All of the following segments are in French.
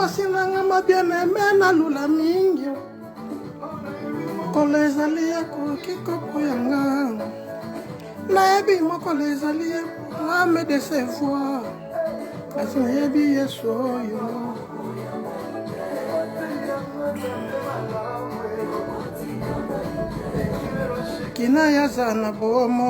Sinanga mabieneme na lula mingi kolezali yako kikoko yanga nayebi moko lezali nga me desevoir kasi nayebi Yesu oyo kina yaza na bomo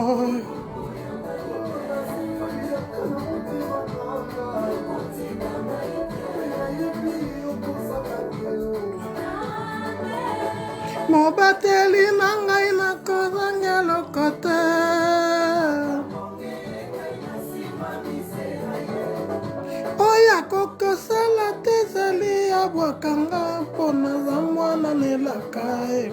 mobateli na ngai na kozanga lokote oya kokosala te ezali ya bwakanga mpona za mwana nelaka ye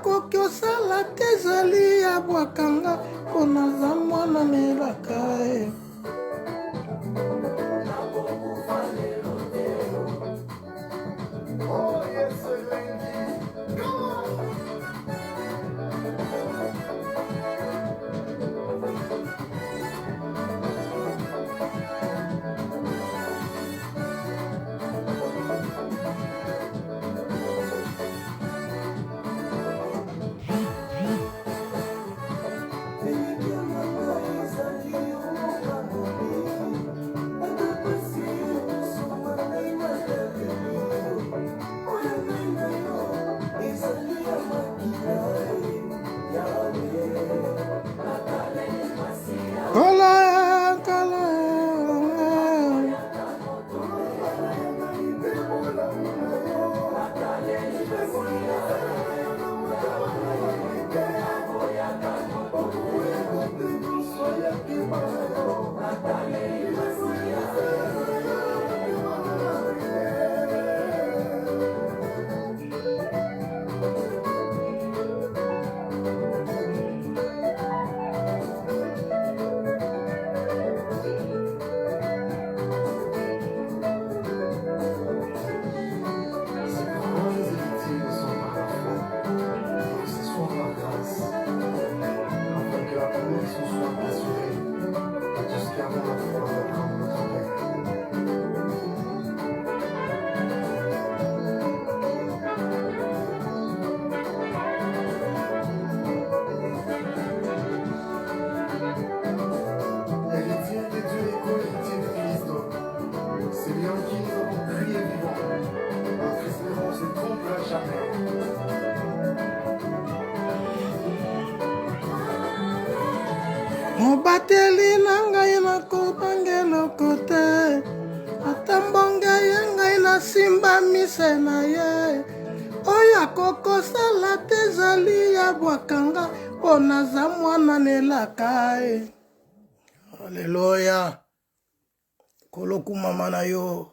kokosala te ezali ya bwakanga mpona za mwana nelaka ye mobateli na ngai na kobange lokote ata mbonge ya ngai na simba mise na ye oya kokosala te ezali ya bwakanga mpona za mwana nelaka ye. Haleluya. Kolokumama na yo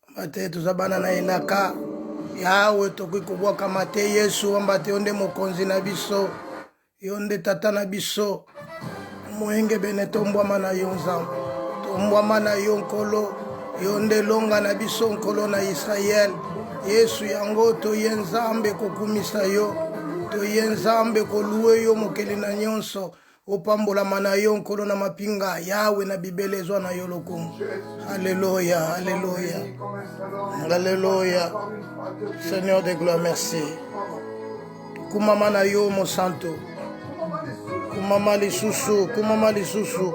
mbate toza bana na elaka yawe tokoki kobwaka mate Yesu ambate onde mokonzi na biso yonde tata na biso moenge bene tombwama na yo nzambe tombwama na yo nkolo yonde longa na biso nkolo na Israel Yesu yango toye nzambe kokumisa yo toye nzambe koluwe yo mokeli na nyonso opambolama na yo nkolo na mapinga yawe na bibele ezwa na yo lokumu. Alléluia, alléluia, alléluia. Seigneur de gloire, merci. Kumama na yo mon santo, kumama lisusu, kumama lisusu,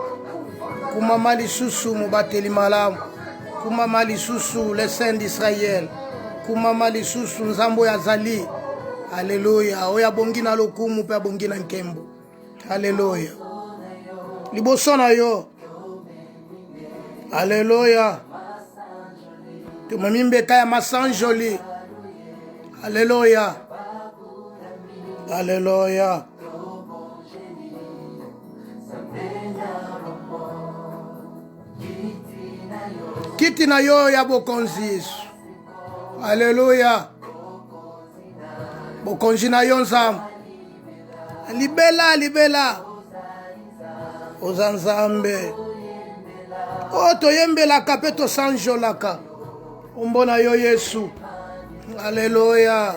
kumama lisusu mobateli malamu, kumama lisusu les saints d'Israël, kumama lisusu nzambo ya zali. Alléluia. Oya bongi na lokumu pe bongi na nkembo. Alléluia. Liboso na yo. Alléluia. Tumamimbe kaya masanjoli. Alléluia. Alléluia. Kiti na yo ya bokonzi. Alléluia. Bokonzi na yo nzambe. Libela, libela. Ozanzambe. Toyembelaka pe tosanjolaka. Ombona yo Yesu. Alléluia.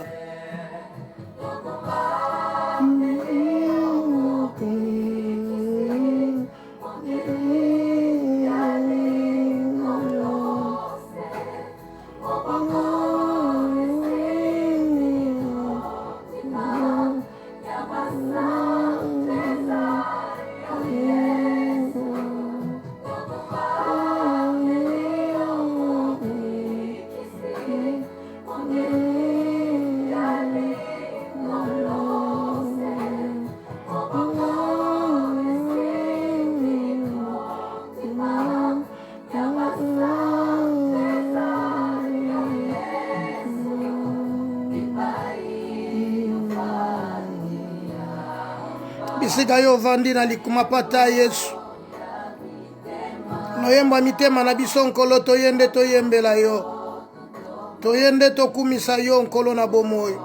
Bisika yo vandi na likuma pata Yesu. Noyemba mitema na biso nkolo toyende toyembela yo. Toyende tokumisa yo nkolo na bomoyo.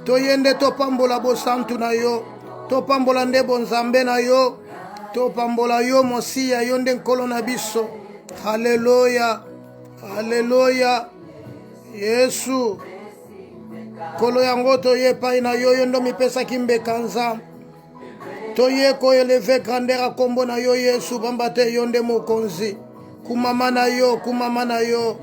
Toyende topambola bosantu na yo. Topambola nde bonzambe na yo. Topambola yo mosia yo nde nkolo na biso. Haleluya. Haleluya. Yesu. Kolo yango toyepai na yo ndo mipesa kimbeka nzambe. Toye ko eleve grandeur a kombo na yo Yesu bambate yo nde mokonzi. Kumama na yo, kumama na yo.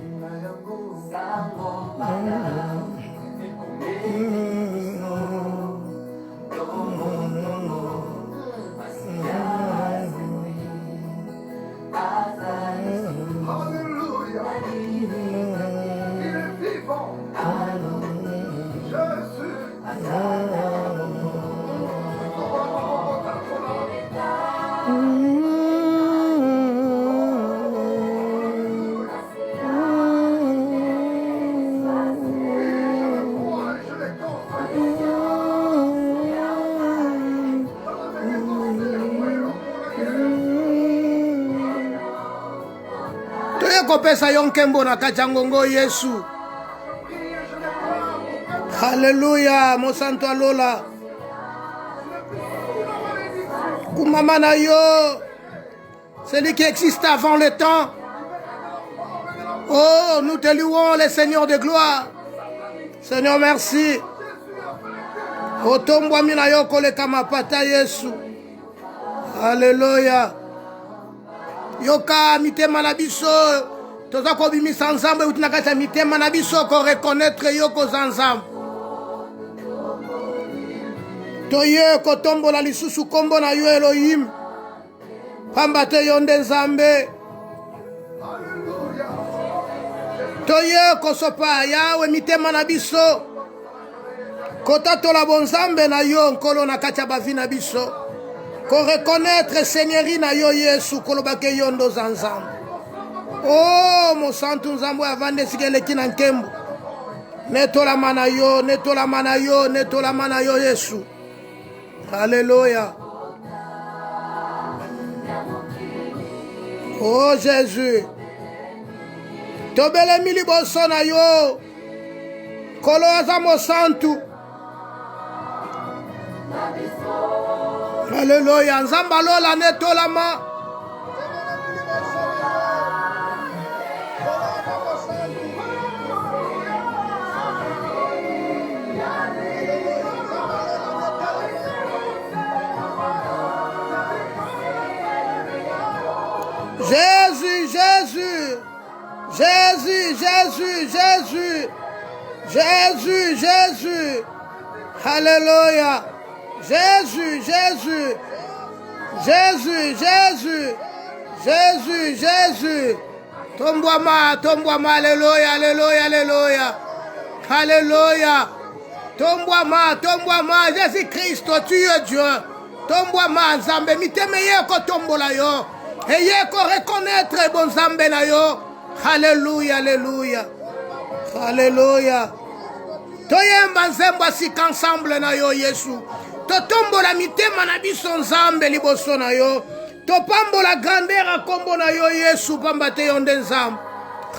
Kopesa yonkembo na kachangongo Yesu. Haleluya, mosanto alola. Kumama na yo. Celui qui existe avant le temps. Oh, nous te louons les seigneurs de gloire. Seigneur, merci. Otombwa mina yo koleka mapata Yesu. Haleluya. Yoka mitema na biso. Toza ko bimisa nzambe utinakata mitema na biso ko reconnaître yoko zanzambe. Toye ko tombola lisusu kombo na yo Elohim. Pamba te yonde nzambe. Toye ko sopa yawe mitema na biso. Ko tatola bonzambe na yo nkolo na kacha bavi na biso. Ko reconnaître seigneurie na yo Yesu kolobake yondo zanzambe. Oh, mon santo nzambo avande sikele kina nkembo. Netola mana yo, netola mana yo, netola mana yo Yesu. Alléluia. Oh Jésus. Tobele mili boso na yo. Kolo aza mo santo. Alléluia. Nzamba lola netola ma. Jésus, Jésus, Jésus. Jésus, Jésus. Alléluia. Jésus, Jésus. Jésus, Jésus. Jésus, Jésus. Tomboama, tomboama, alléluia, alléluia, alléluia. Alléluia. Tomboama, tomboama, Jésus-Christ, tu es Dieu. Tomboama, Nzambe, miteme yeko tombola yo. Et yeko reconnaître bon Nzambe na yo. Alléluia, alléluia. Alléluia. Toyemba nzembo asika ensemble na yo Yesu. Totombola mitema na biso Nzambe liboso na yo. Topambola grandeur akombo na yo Yesu pamba te yonde Nzambe.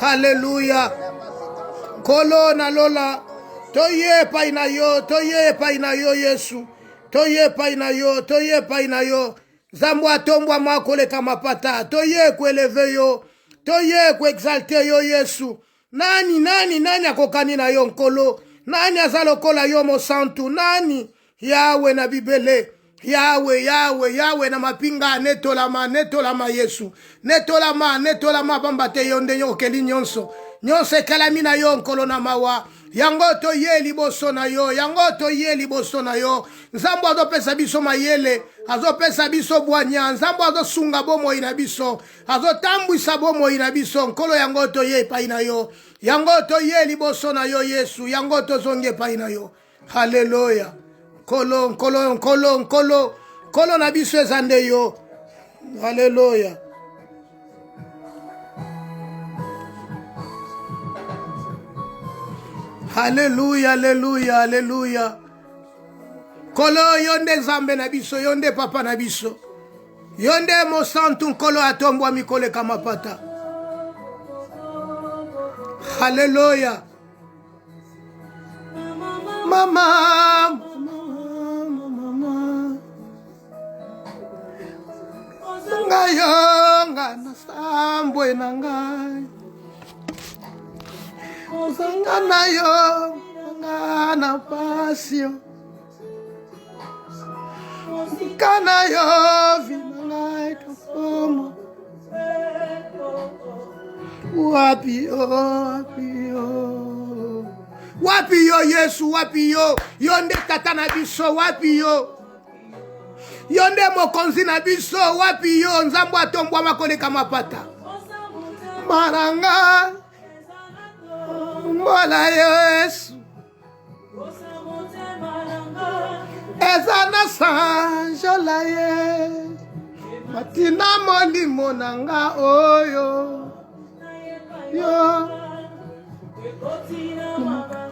Alléluia. Kolo na lola. Toye pa ina yo, toye pa ina yo Yesu. Toye pa ina yo, toye pa ina yo. Nzambo atombwa makoleka mapata. Toye kueleve yo. Toye kuexalte yo Yesu. Nani akokani na yo nkolo. Nani azalokola yo mosantu. Nani Yawe na bibele. Yawe na mapinga netolama Yesu. Netolama bambate yonde yokeli nyonso. Nyonso ekalami na yo nkolo na mawa. Yango toye liboso na yo. Yango toye liboso na yo. Nzambo azopesa biso mayele. Azopesa biso bwanya. Nzambo azosunga bomo ina biso. Azotambwisa bomo ina biso. Nkolo yango toye pa ina yo. Yango toye liboso na yo Yesu. Yango tozonge pa ina yo. Hallelujah. Kolo na biso ezande yo. Hallelujah. Alléluia, alléluia, alléluia. Kolo yonde Nzambe na biso, yonde papa na biso. Yonde mosantu nkolo atombwa mikole kama pata. Alléluia. Mama. Ngayonga na sambwe na ngai. Osangana yo, ngana pasio. Kana yo, vinangai tofomo. Wapi yo Yesu, wapi yo. Yonde tata na biso, wapi yo. Yonde mokonzi na biso, wapi yo. Nzambo atombwa makole kama pata. Maranga. Mola Yesu Ezana sanjola ye Matina molimo nanga oyo Yo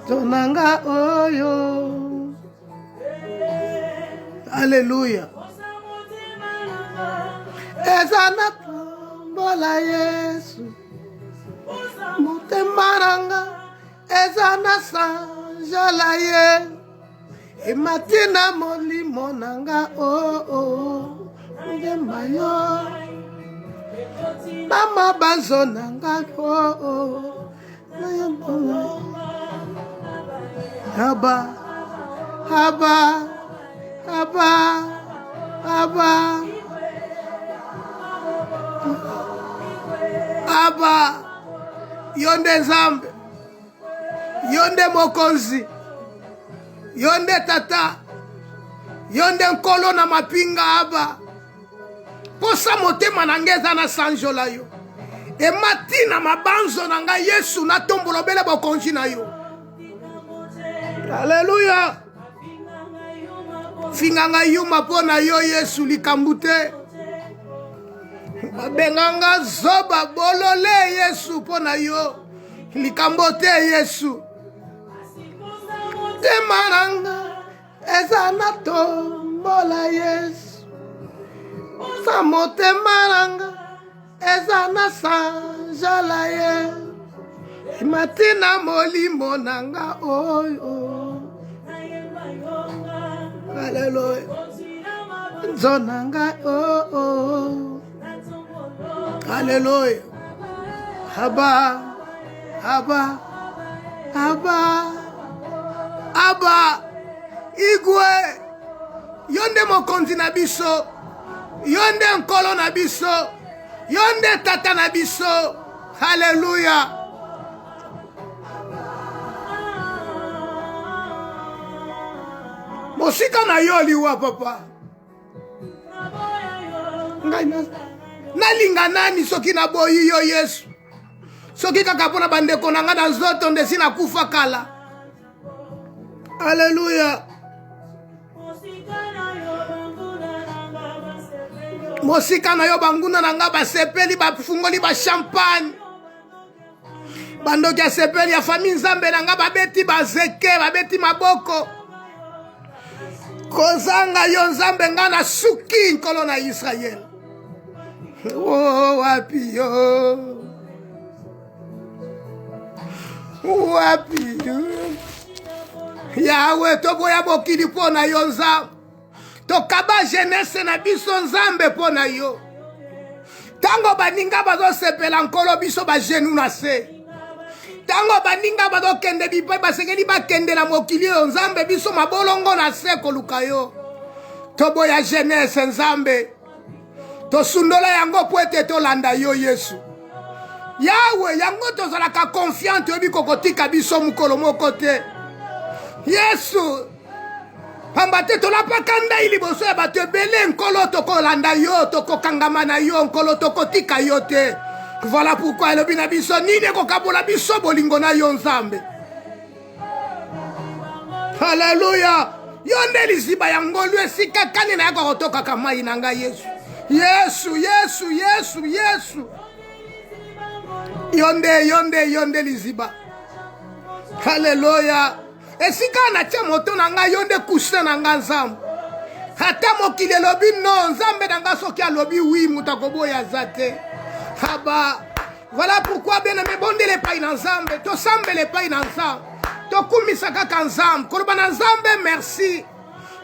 Tonanga oyo Alléluia Ezana mola Yesu Motemaranga Ezana sanjola ye Matina molimo nanga Ngemba yo Mama banzo nanga Aba Yonde Nzambe Yonde mokonzi Yonde tata Yonde nkolo na mapinga aba Posa motema nangeza na sanjola yo E matina mabanzo nanga Yesu na tombolo bele bokonji na yo Alléluia Finganga yuma pona yo Yesu likambute Benganga zoba bolole Yesu pona yo likambote Yesu Temaranga ezana tombola Yesu Samote maranga ezana sanjala ye Matina molimo nanga oyo Hallelujah Zonanga Hallelujah Aba Igwe Yonde mokonzi na biso Yonde nkolo na biso Yonde tata na biso Hallelujah Mosika na yo liwa papa. Nalinga nani soki na boyi yo Yesu. Soki kaka pona bandeko nanga na nzoto ndesi na kufa kala. Alléluia. Mosika na yo banguna nanga basepeli bafungoli ba champagne. Bandoki ya sepeli ya famille nzambe nanga babeti bazeke babeti maboko. Kozanga yo nzambe nga na suki nkolo na Israel. Oh wapi yo. Wapi yo. Yahweh toboya bokili pona yo nzambe. Tokaba jeunesse na biso nzambe pona yo. Tango baninga bazo sepela nkolo biso ba genu na se. Tango baninga bazo kende bipai basengeli bakende na mokili yo nzambe biso mabolongo na se koluka yo. Toboya jeunesse nzambe. Tosundola yango po ete tolanda yo Yesu. Yahweh yango tozalaka confiante obi kokotika biso mukolo moko te. Yesu pambate tolapakanda ili boso ya bato ebele nkolo tokolanda yo tokokangama na yo nkolo tokotika yo te. Voilà pourquoi elobi na biso nini kokabola biso bolingo na yo nzambe. Hallelujah. Yonde liziba yango lwe sika kani na yako kotoka kama inanga Yesu. Yesu, Yesu, Yesu, Yesu. Yonde liziba. Hallelujah. Esika na tia moto nanga yonde kushina nanga nzambe. Hata mokili lobi no nzambe nanga soki alobi oui mutakoboya zate. Haba. Voilà pourquoi bien aimé bondele pa ina nzambe, to sambele pa ina nzambe. To kumisa kaka nzambe, koloba na nzambe merci.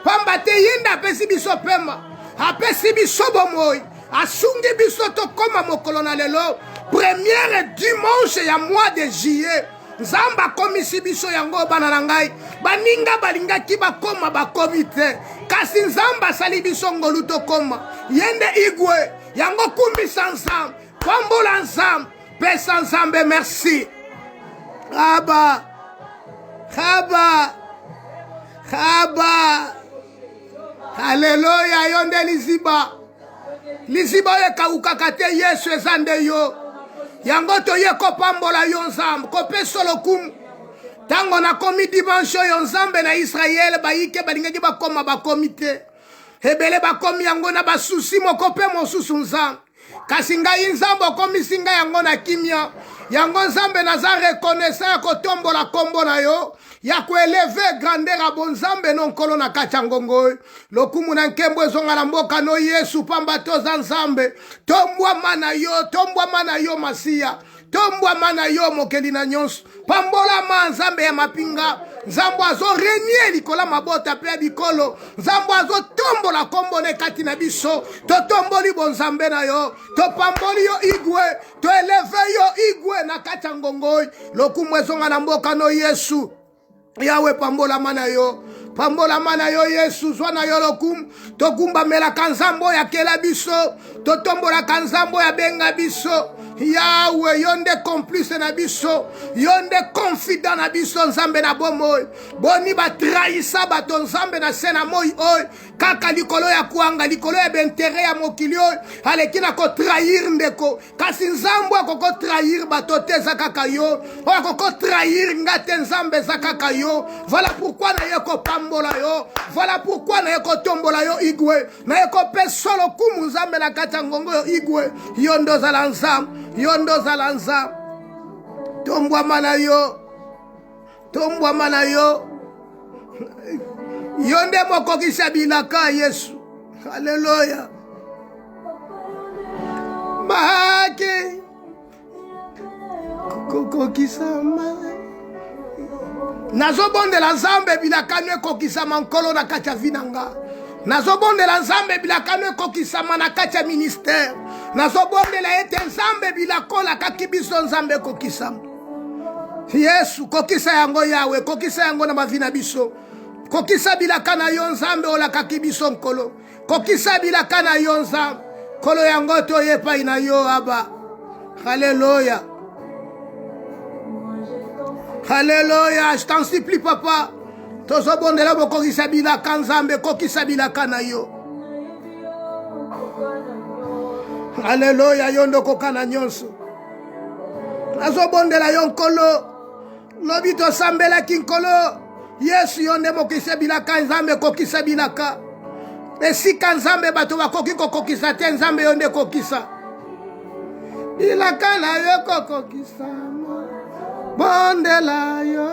Pamba te yenda pesi biso pema. Apesi biso bomoi. Asungi biso to koma mokolo na lelo. Première dimanche ya mois de juillet. Nzamba komisi biso yango bana na ngai. Baninga balinga ki bakoma bakomi te. Kasi nzamba sali biso ngolu to koma. Yende igwe. Yango kumbisa nzambe. Pambola nzambe. Pesa nzambe merci. Haba. Haba. Haba. Hallelujah. Yonde liziba. Liziba ye kaukakate Yesu ezande yo. Yango toye kopambola yo nzambe. Kope solo kum. Tango na komi dimanche yo nzambe na Israel bayike balingaki bakoma bakomite. Hebele bakomi yango na basusi mokope mosusu nzambe. Kasi ngai nzambe okomisi ngai yango na kimia. Yango nzambe naza reconnaissant ya kotombola kombo na yo. Ya kueleve grandeur abo nzambe no nkolo na kacha ngongo. Lokumu na nkembo ezonga na mboka no Yesu pamba toza nzambe. Tombwa mana yo masia. Tombwa mana yo mokeli na nyonso. Pambola ma nzambe ya mapinga. Nzambo azo renie likola mabota pe bikolo. Nzambo azo tombola kombo ne kati na biso. To tomboli bon nzambe na yo. To pamboli yo igwe. To eleve yo igwe na kati ngongo. Lokumu ezonga na mboka no Yesu. Yahweh pambola mana yo. Pambola mana yo Yesu zwana yo lokum. Tokumba mela kanzambo ya kela biso. Totombola kanzambo ya benga biso. Yahweh yonde complice na biso. Yonde confident na biso nzambe na bomoy. Boni ba trahisa bato nzambe na sena moy oy. Kaka likolo ya kuanga likolo ya bentere ya mokili oy. Alekina ko trahir ndeko. Kasi nzambo akoko trahir bato te zakaka yo. Akoko trahir ngate nzambe zakaka yo. Voilà pourquoi na yeko pambola yo. Voilà pourquoi na yeko tombola yo igwe. Na yeko pe solo kumu nzambe na kata ngongo yo igwe. Yondo zala nzambe. Yondo zala nzambe. Tombwa mana yo. Tombwa mana yo. Yonde mokokisa bilaka Yesu. Hallelujah. Mahake. Kokokisa mahake. Nazobondela nzambe bilakano ekokisama nkolo na kati ya vinanga. Nazobondela nzambe bilakano ekokisama na kati ya ministère. Nazobondela ete nzambe bilakola kaki biso nzambe ekokisama. Yesu kokisa yango Yawe, kokisa yango na mavina biso. Kokisa bilakana yo nzambe olakaki biso nkolo. Kokisa bilakana yo nzambe. Kolo yango toyepa ina yo aba. Hallelujah. Alléluia, je t'en supplie papa. tozobondela bokokisa bilaka nzambe kokisa bilaka na yo. Haleluya, yo ndokokana nyonso. Nazobondela yo nkolo lobi tosambelaki nkolo Yesu yo nde mokisa bilaka nzambe kokisa bilaka. Esika nzambe bato bakoki kokokisa te nzambe yo nde kokisa bilaka na yo kokokisa bondela yo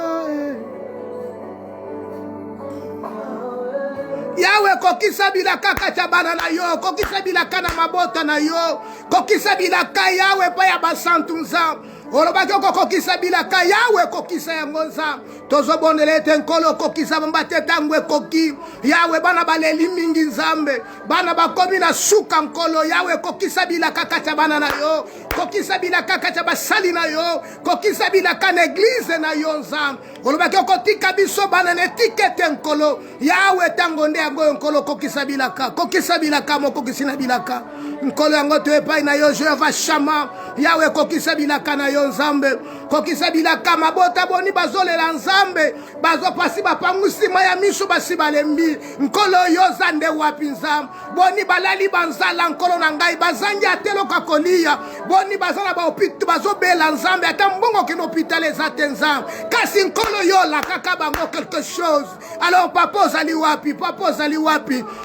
Yawe kokisa bilaka kacha bana na yo, kokisa bilaka na mabota na yo, kokisa bilaka Yawe pa ya basantu nzambe. Olobaki kokisa bilaka Yawe kokisa yango nzambe. Tozobondela te nkolo kokisa mbate tangwe koki. Yawe bana baleli mingi nzambe. Bana bakomi na suka nkolo Yawe kokisa bilaka kacha bana na yo, kokisa bilaka kacha basali na yo, kokisa bilaka na eglise na yo nzambe. Olobaki kotika biso bana na etikete nkolo Yawe tango nde yango nkolo kokisa bilaka mo kokisi na bilaka. Nkolo yango to epai na yo Jehova Shama Yawe kokisa bilaka na yo nzambe, kokisa bilaka mabota boni bazolela nzambe, bazopasi bapangusima ya miso basi balembi nkolo yo zande wapi nzambe, boni balali banzala nkolo na ngai bazangi atelo kakolia, boni bazala baopitu bazobela nzambe ata mbongo kino hôpital ezate nzambe, kasi nkolo yo la kaka bango quelque chose. Alors papa ozali wapi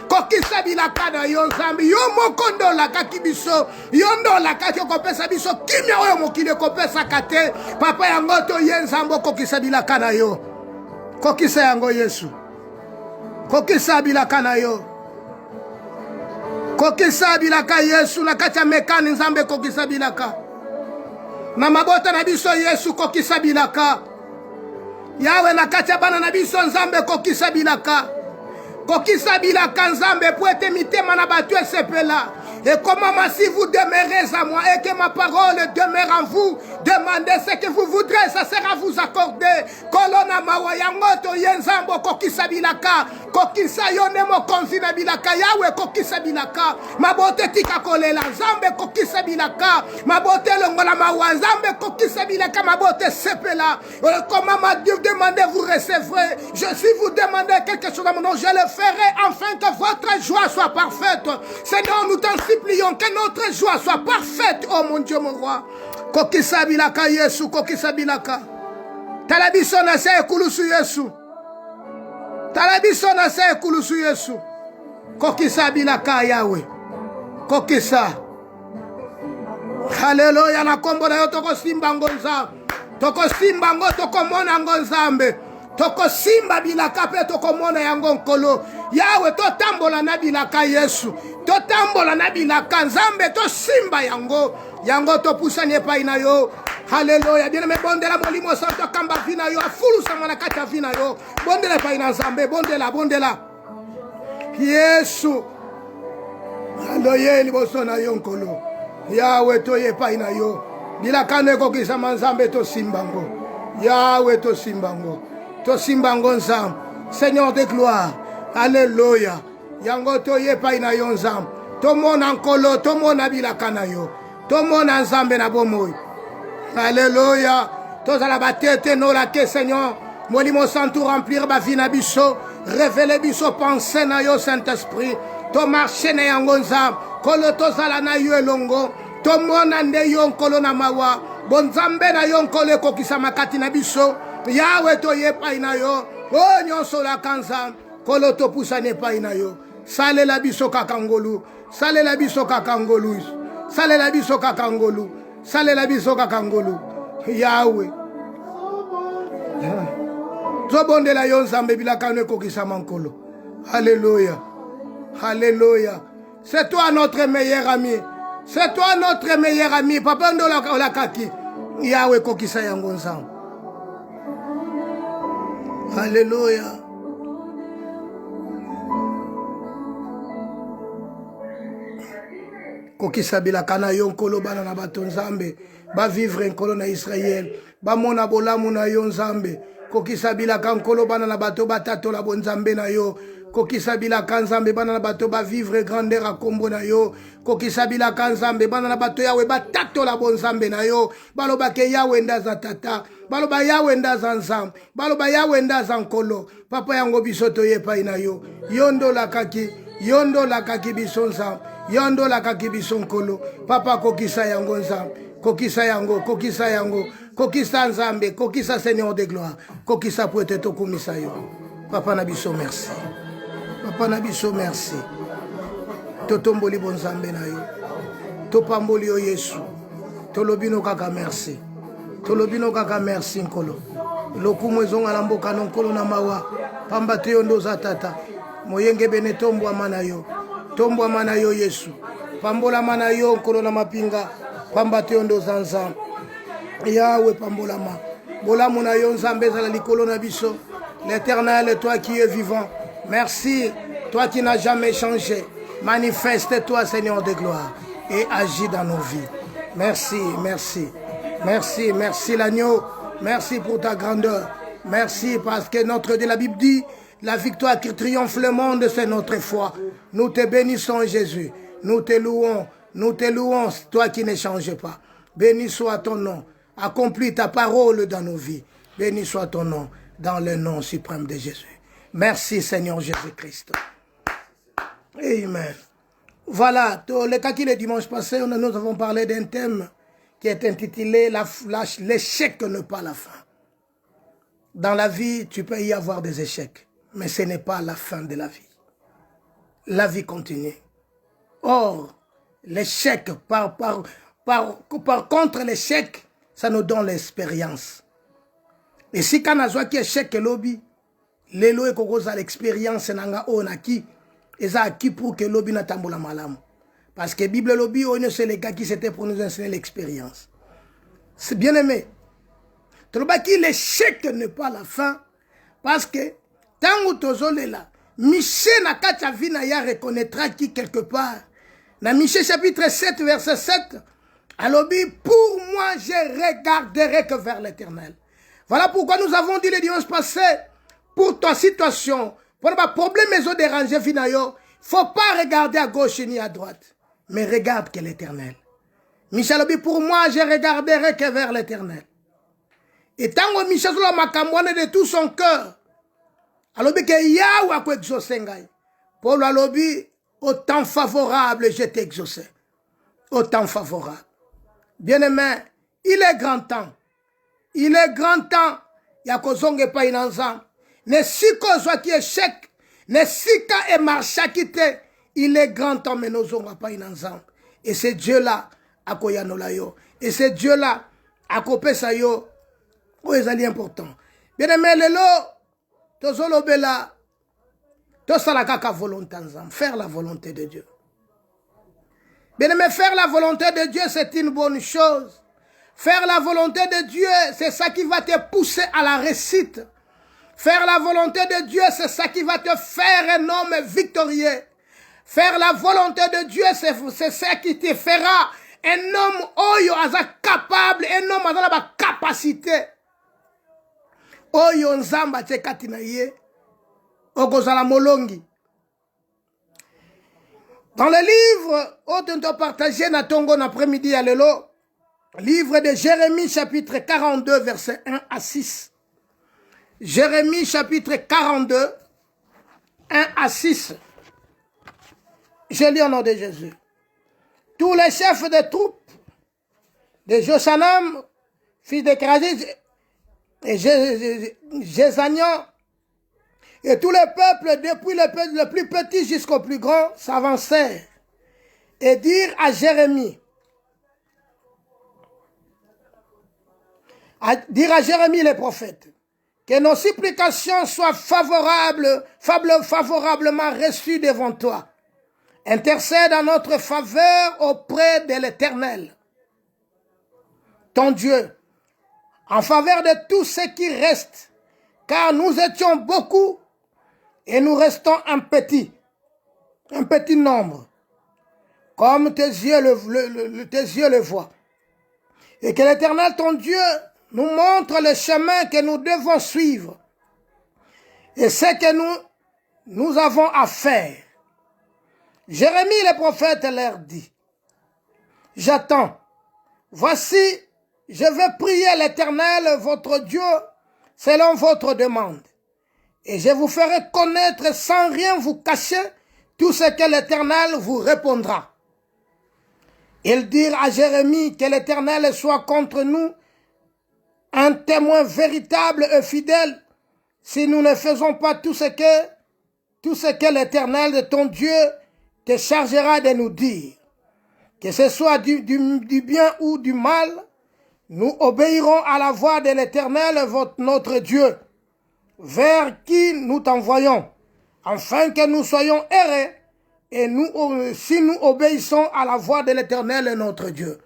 kokisa bilaka na yo nzambe, yo mokondo la kakibiso yo ndo la kaki kopesa biso kimia oyo mokile kopesa kate papa yango to ye nzambo kokisa bilaka na yo, kokisa yango Yesu, kokisa bilaka na yo, kokisa bilaka Yesu na kacha mekani nzambe kokisa bilaka na mabota na biso Yesu kokisa bilaka Yawe na kacha bana na biso nzambe kokisa bilaka nzambe poete mitema na batu esepela. Et comment si vous demeurez à moi et que ma parole demeure en vous, demandez ce que vous voudrez, ça sera vous accordé. Kolona mawayangoto yenzambo kokisa bilaka, kokisa yone mo konzina bilaka Yawe kokisa bilaka, mabote tika kolela nzambe kokisa bilaka, mabote longola mawa nzambe kokisa bilaka, mabote sepela. Comment m'a Dieu demandez vous recevrez. Si vous demandez quelque chose à mon nom, je le ferai afin que votre joie soit parfaite. Seigneur, nous t'en supplions que notre joie soit parfaite, oh mon Dieu, mon roi. Kokisa bilaka Yesu, kokisa bilaka. Talabiso na se ekulusu Yesu. Talabiso na se ekulusu Yesu. Kokisa bilaka Yawe. Kokisa. Hallelujah, na kombo na yo toko simba ngonza. Toko simba ngo toko mona ngonzambe. Toko simba bilaka pe toko mona yango nkolo. Yawe to tambola na bilaka Yesu. To tambola na bilaka nzambe to simba yango to pusanye pa ina yo. Hallelujah. Bien me bondela molimo santo kamba vina yo afulu samana kata vina yo. Bondela pa ina nzambe bondela. Yesu. Hallelujah liboso na yo nkolo. Yawe to ye pa ina yo. Bilaka neko kisa manzambe to simbango. Yawe to simbango. To simbango nzambe. Seigneur de gloire. Alléluia. Yango to ye pa ina yo nzambe. To mona nkolo, to mona bilaka na yo. To mona nzambe na bomoy. Alléluia. To zala batete no la ke Seigneur. Molimo santo remplir ba vie na biso. Révéler biso pensée na yo Saint-Esprit. To marcher na yango nzambe. Kolo to zala na yo elongo. To mona nde yo nkolo na mawa. Bonzambe na yo nkolo kokisa makati na biso. Yawe to ye pa ina yo. O nyonso la kanzam. Kolo to pusane pa ina yo. Sale la biso kakangolu. Sale la biso kakangolu. Sale la biso kakangolu. Sale la biso kakangolu. Yawe. Zobonde la yo nzambe bilaka ne kokisa mankolo. Alléluia. Alléluia. C'est toi notre meilleur ami. C'est toi notre meilleur ami. Papa ndo la kaki. Yawe kokisa yango nzambe. Alléluia. Kokisa bilaka na yo nkolo bana na bato nzambe. Ba vivre nkolo na Israël. Ba mona bolamu na yo nzambe. Kokisa bilaka nkolo bana na bato batatola bonzambe na yo. kokisa bilaka nzambe bana na bato bavivre grandeur a kombo na yo, kokisa bilaka nzambe bana na bato yawe batatola bo nzambe na yo, balobake yawe ndaza tata, baloba yawe ndaza nzambe, baloba yawe ndaza nkolo, papa yango biso toyepai na yo, yondo lakaki biso nzambe, yondo lakaki biso nkolo, papa kokisa yango nzambe, kokisa yango, kokisa yango, kokisa nzambe, kokisa Seigneur de gloire, kokisa po ete tokumisa yo. Papa na biso merci. Papa na biso merci. Totomboli bon nzambe na yo. Topamboli yo Yesu. Tolobino kaka merci. Tolobino kaka merci nkolo. Lokumu ezonga na mboka na nkolo na mawa. Pamba te yo ndoza tata. Moyenge bene tombwa mana yo. Tombwa mana yo Yesu. Pambola mana yo nkolo na mapinga. Pamba te yo ndoza nzambe. Yawe pambola ma. Bolamu na yo nzambe za la likolo na biso. L'Éternel, toi qui es vivant. Merci, toi qui n'as jamais changé. Manifeste-toi, Seigneur de gloire, et agis dans nos vies. Merci, merci. Merci, merci l'agneau. Merci pour ta grandeur. Merci parce que notre Dieu, la Bible dit, la victoire qui triomphe le monde, c'est notre foi. Nous te bénissons, Jésus. Nous te louons, toi qui ne changes pas. Béni soit ton nom. Accomplis ta parole dans nos vies. Béni soit ton nom, dans le nom suprême de Jésus. Merci Seigneur Jésus-Christ. Amen. Voilà, le cas qui le dimanche passé, nous avons parlé d'un thème qui est intitulé l'échec n'est pas la fin. Dans la vie, tu peux y avoir des échecs, mais ce n'est pas la fin de la vie. La vie continue. Or, l'échec, par contre l'échec, ça nous donne l'expérience. Et si quand on a échec lobby, lelo e kokoza l'expérience nanga onaki, et ça acquis pour que lobby na tambola malamu. Parce que Bible lobby, on c'est les gars qui s'étaient pour nous enseigner l'expérience. C'est bien aimé. Tolobaki l'échec n'est pas la fin, parce que tant que tozole là, Michée na kacha vina ya reconnaîtra qui quelque part. Dans Michée chapitre 7 verset 7, à lobby, pour moi je regarderai que vers l'Éternel. Voilà pourquoi nous avons dit le dimanche passé, pour ta situation, pour le problème ils ont dérangé finalement, il ne faut pas regarder à gauche ni à droite, mais regarde que l'Éternel. Michel a dit, pour moi, je regarderai que vers l'Éternel. Et tant que Michel a dit de tout son cœur, alors que Yahweh a exaucé. Paul a dit, au temps favorable, je t'ai exaucé. Au temps favorable. Bien-aimé, il est grand temps. Il est grand temps. Il y a que pas une ensemble. Ne si soit qui échec, ne si ka et marcha quitte, il est grand temps, mais nous n'avons pas une ensemble. Et c'est Dieu-là, à koyanola yo. Et c'est Dieu-là, à kopé sa yo. Oh, c'est important. Bien aimé, lelo, tozolo bela, tosala kaka volonté ensemble. Faire la volonté de Dieu. Bien aimé, faire la volonté de Dieu, c'est une bonne chose. Faire la volonté de Dieu, c'est ça qui va te pousser à la réussite. Faire la volonté de Dieu, c'est ça qui va te faire un homme victorieux. Faire la volonté de Dieu, c'est ça qui te fera un homme oyo aza capable, un homme aza la capacité. Oyo nzamba te katina ye, okozala molongi. Dans le livre, autant partagé na tongo l'après-midi à lelo, livre de Jérémie chapitre 42 verset 1 à 6. Jérémie chapitre 42, 1 à 6. Je lis au nom de Jésus. Tous les chefs de troupes de Joshanam, fils de Krazis, et Jézanian, et tous les peuples, depuis le plus petit jusqu'au plus grand, s'avancèrent et dirent à Jérémie, les prophètes, que nos supplications soient favorablement reçues devant toi. Intercède en notre faveur auprès de l'Éternel, ton Dieu, en faveur de tous ceux qui restent, car nous étions beaucoup et nous restons un petit nombre, comme tes yeux le voient. Et que l'Éternel, ton Dieu, nous montre le chemin que nous devons suivre et ce que nous nous avons à faire. Jérémie le prophète leur dit, j'attends. Voici, je vais prier l'Éternel, votre Dieu, selon votre demande. Et je vous ferai connaître sans rien vous cacher tout ce que l'Éternel vous répondra. Ils dirent à Jérémie que l'Éternel soit contre nous un témoin véritable et fidèle si nous ne faisons pas tout ce que l'Éternel de ton Dieu te chargera de nous dire. Que ce soit du bien ou du mal, nous obéirons à la voix de l'Éternel, notre Dieu, vers qui nous t'envoyons, afin que nous soyons heureux, et si nous obéissons à la voix de l'Éternel, notre Dieu.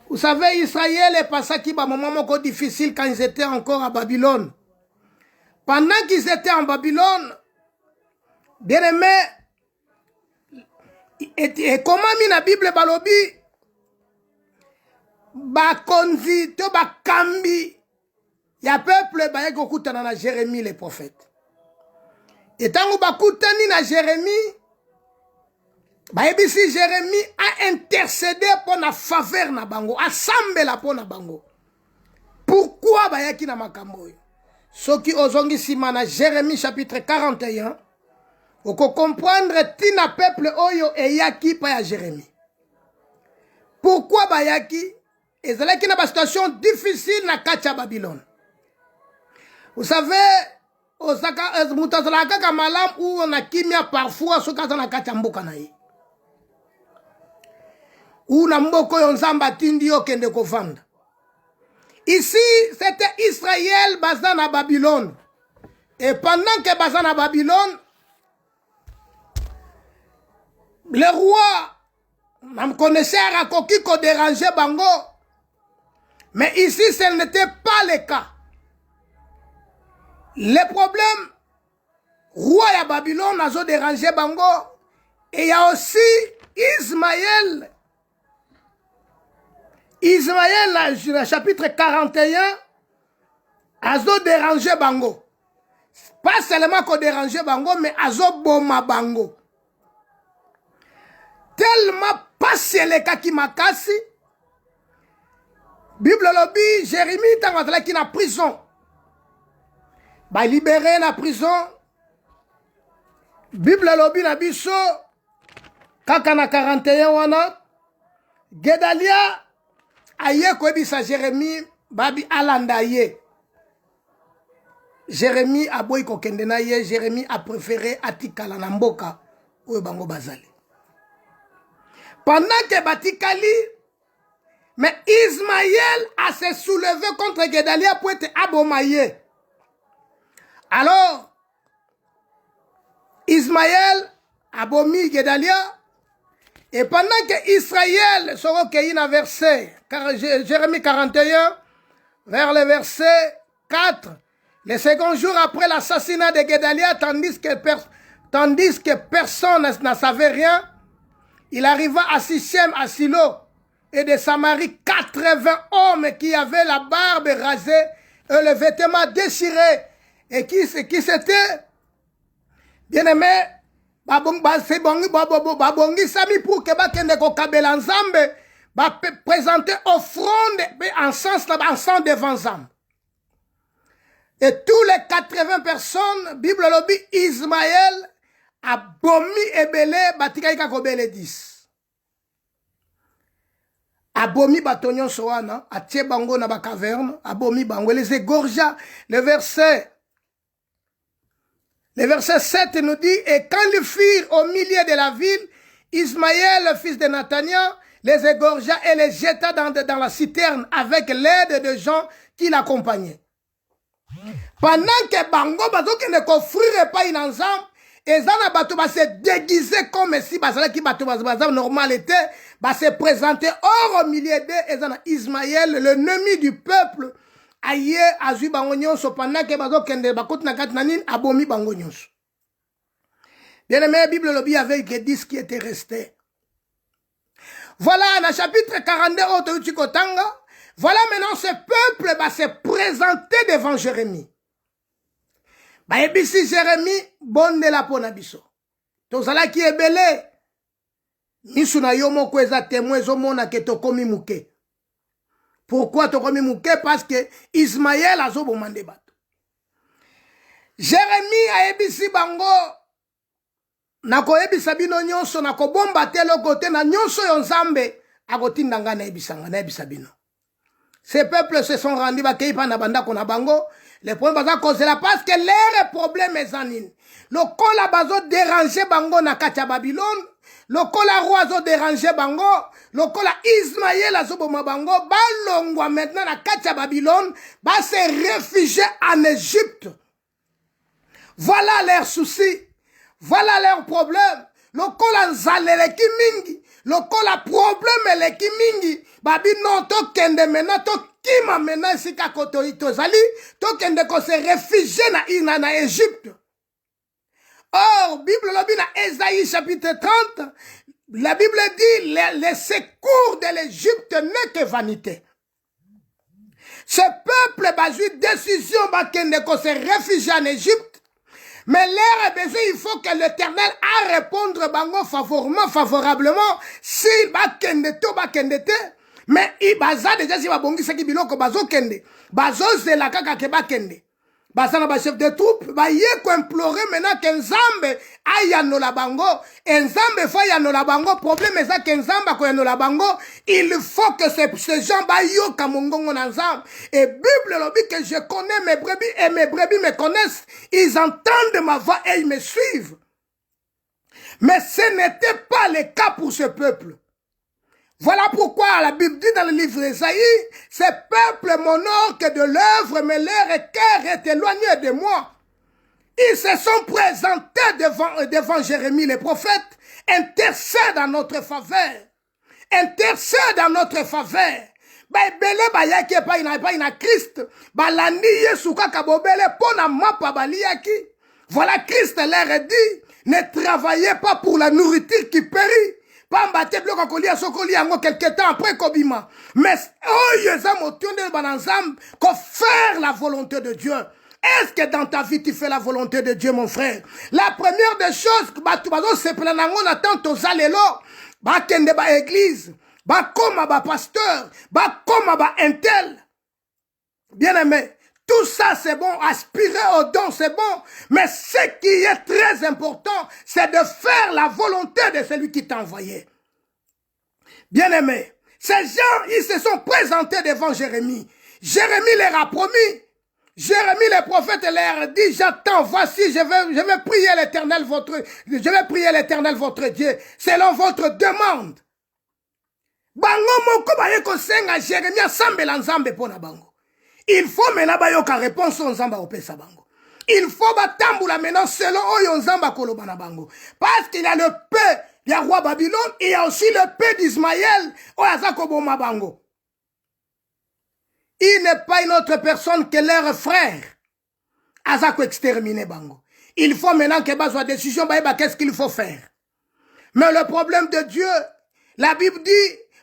Vous savez, Israël est passé qui un moment encore difficile quand ils étaient encore à Babylone. Pendant qu'ils étaient en Babylone, bien aimé, et comment la Bible balobi, bakonzi, to bakambi, ya peuple ba yekokutana na Jérémie le prophète. Et tant que bakutani na Jérémie, si Jérémie a intercédé pour la faveur na bango, assemble pour na bango. Pourquoi bayaki na makambo? Ce qui ozongi sima na Jérémie chapitre 41, oko comprendre tina peuple oyo eyaki pa ya Jérémie. Pourquoi bayaki? Ezalaki na ba situation difficile na kati ya Babylone. Vous savez, osaka mutazalaka ka malam ou on a kimia parfois sokaza na kati ya mboka na ye. Ou na mboko yo nzamba tindi yo kende kovanda. Ici, c'était Israël basé à Babylone. Et pendant que basé à Babylone, le roi, on connaissait Rakoki qui dérangeait Bango. Mais ici, ce n'était pas le cas. Le problème, roi à Babylone a dérangé Bango. Et il y a aussi Ismaël. Ismaël, dans le chapitre 41, a dérangé Bango. Pas seulement qu'on dérangeait Bango, mais a boma Bango. Tellement passé les cas qui m'a cassé. Bible lobby, Jérémie, tant qu'il est en prison. Bah, libéré dans la prison. Bible lobby, na biso. Kakana 41 wana. Gedalia. Aye koebisa Jérémie babi alanda ye. Jérémie a boy kokende na ye, Jérémie a préféré atikala na mboka oyo bango bazali. Pendant que batikali, mais Ismaël a se soulevé contre Gedalia pour être abomaye. Alors, Ismaël a bomi Gedalia. Et pendant que Israël sera recueilli dans verset, Jérémie 41, vers le verset 4, le second jour après l'assassinat de Gedalia, tandis que personne ne savait rien, il arriva à Sichem, à Silo, et de Samarie, 80 hommes qui avaient la barbe rasée et le vêtement déchiré, et qui s'étaient, bien aimés, babongi sami pour que bakende ko kabela nzambe ba présenter offrande en sens devant Zam. Et tous les 80 personnes, Bible lobby, Ismaël a bomi ebele batikaika kobele 10. A bomi batonyon soana, a tie bango na ba caverne, a bomi bango les égorgea. Le verset 7 nous dit, et quand ils firent au milieu de la ville, Ismaël, le fils de Nathania, les égorgea et les jeta dans la citerne avec l'aide de gens qui l'accompagnaient. Pendant que Bango Bazoki ne coffrirait pas une ensemble, et Zana Bato va se déguiser comme si Bazala qui Bato Bazala normal était, va se présenter hors au milieu d'eux, et Zana Ismaël, l'ennemi du peuple, aye azui bango nyonso pendant que bazo kende bakot na kat nanin abomi bango nyonso. Bien aimé, la Bible lobby avec les 10 qui étaient restés. Voilà, dans le chapitre 42, voilà maintenant ce peuple va se présenter devant Jérémie. bayebisi Jérémie bondela pona biso tozalaki ebele misu na yo moko eza témoin ezomona ke tokomi muke. Pourquoi tokomi muke? Parce que Ismaël azoboma nde bato. Jérémie ayebisi bango nakoyebisa bino nyonso nakobomba te eloko te na nyonso yo Nzambe akotinda ngai nayebisa bino. Ces peuples se sont rendus bakei pa na bandako na bango. Les problèmes baza kozela parce que leur problème est nini. Lokola bazo déranger bango na kati ya Babylone. Lokola roi azo déranger bango. Lokola Ismaël azoboma bango. Balongwa maintenant na kati ya Babylone. Ba se réfugier en Égypte. Voilà leurs soucis. Voilà leurs problèmes. Lokola nzaleleki mingi. Lokola problème eleki mingi. Babi non to kende mena to kima mena sika koto itozali. To kende ko se réfugier na Égypte. Or, Bible lobi na Esaïe chapitre 30. La Bible dit les secours de l'Égypte n'est que vanité. Ce peuple a eu décision kende ko se réfugier en Égypte. Mais l'air est besoin, il faut que l'Éternel a répondre bango favorablement. Si bakende to bakende te, mais il baza déjà si babongi saki biloko bazo kende, bazo zela kaka ke bakende. Baza na ba chef de troupe, ba ye ko implorer maintenant que Nzambe ayanola bango, Nzambe fa yanola bango, problème eza que Nzambe ko yanola bango, il faut que ces gens ba yo kamongongo na Nzambe. Et Bible lobi que je connais mes brebis et mes brebis me connaissent, ils entendent ma voix et ils me suivent. Mais ce n'était pas le cas pour ce peuple. Voilà pourquoi la Bible dit dans le livre d'Ésaïe, ces peuples m'honorent que de l'œuvre, mais leur cœur est éloigné de moi. Ils se sont présentés devant Jérémie le prophète, intercède en notre faveur. Intercède en notre faveur. Belé bayaki pa ina Christ, balandi Yesu kaka bobele pona mapa baliaki. Voilà Christ leur dit, ne travaillez pas pour la nourriture qui périt. Pamba te bloka kolia sokoli yango quelque temps après kobima. Mais yeza motionde bananzam ko faire la volonté de Dieu. Est-ce que dans ta vie tu fais la volonté de Dieu, mon frère? La première des choses que batu bazo se planango na tanto zalelo, ba kende ba église, ba koma ba pasteur, ba koma ba intel. Bien aimé, tout ça c'est bon, aspirer au don c'est bon, mais ce qui est très important, c'est de faire la volonté de celui qui t'a envoyé. Bien aimé, ces gens, ils se sont présentés devant Jérémie. Jérémie leur a promis. Jérémie le prophète leur dit, j'attends, voici, je vais prier l'Éternel votre Dieu, selon votre demande. Bango moko baye ko senga Jérémie asambela Nzambe pona bango. Il faut maintenant bayoka réponse au Nzamba opesa bango. Il faut batambula maintenant selon oyo Nzamba koloba na bango. Parce qu'il y a le paix du roi Babylone, il y a aussi le paix d'Ismaël oyaza koboma bango. Il n'est pas une autre personne que leur frère. Azako exterminer bango. Il faut maintenant que bas soit décision qu'est-ce qu'il faut faire. Mais le problème de Dieu, la Bible dit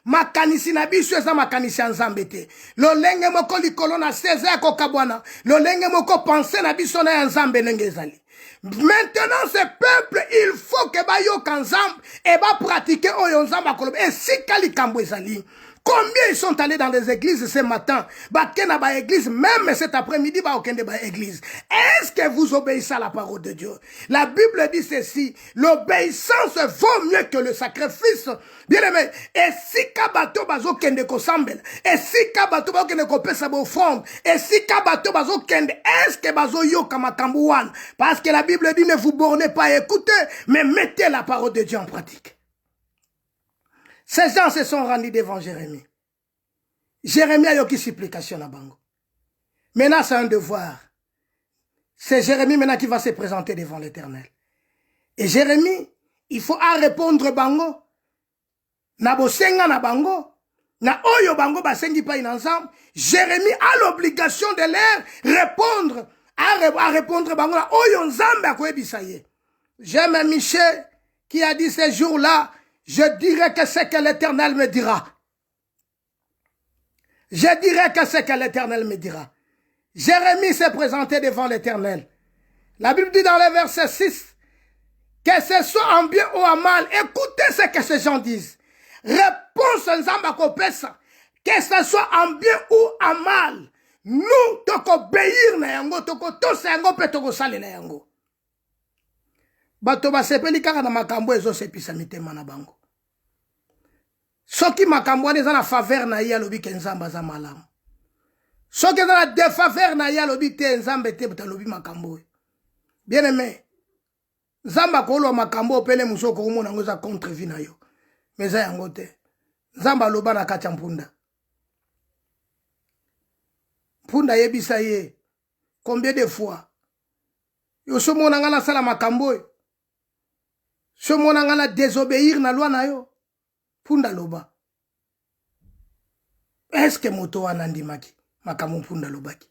makanisi na biso eza makanisi ya Nzambe te. Lolenge moko likolo na seza ko kabwana. Lolenge moko pense na biso na ya Nzambe ndenge ezali. Maintenant ce peuple, il faut que ba yo kanzambe et ba pratiquer oyo Nzamba koloba. Et si kalikambo ezali. Combien ils sont allés dans les églises ce matin? Bakena ba église, même cet après-midi, ba okende ba église. Est-ce que vous obéissez à la parole de Dieu? La Bible dit ceci, l'obéissance vaut mieux que le sacrifice. Bien aimé, et si kabato bazo kende ko sambel, et si kabato bazo kende ko pesa ba offrande, et si kabato bazo kende, est-ce que bazo yo kamakambouan? Parce que la Bible dit ne vous bornez pas à écouter, mais mettez la parole de Dieu en pratique. Ces gens se sont rendus devant Jérémie. Jérémie a eu une supplication à Bango. Maintenant, c'est un devoir. C'est Jérémie maintenant qui va se présenter devant l'Éternel. Et Jérémie, il faut répondre Bango. Na bosenga na Bango. Na oyo Bango basengi pa ensemble. Jérémie a l'obligation de leur répondre. À répondre Bango. Na oyo nzambe a kwebisaye. J'aime Michel qui a dit ce jour-là, je dirai que c'est que l'Éternel me dira. Je dirai que c'est que l'Éternel me dira. Jérémie s'est présenté devant l'Éternel. La Bible dit dans le verset 6, que ce soit en bien ou en mal, écoutez ce que ces gens disent. Réponse nzamba kopesa, que ce soit en bien ou en mal. Nous, toko obéir na yango, toko tosa yango, pe toko sale na yango. Bato basepeli kaka na makambo ezo sepisa mitema na bango. Soki makambo wana eza na faveur na ye alobi ke nzambe aza malamu. Soki eza na défaveur na ye alobi te nzambe te talobi makambo. Bien aimé, nzambe akolwa makambo opele musoko komona ngo eza contre vie na yo. Mais eza yango te. Nzambe aloba na kati ya mpunda. Mpunda yebisa ye combien de fois yo somona nga na sala makambo. Somona nga na désobéir na loi na yo. Mpunda loba. Est-ce que moto wana ndimaki makambo mpunda lobaki?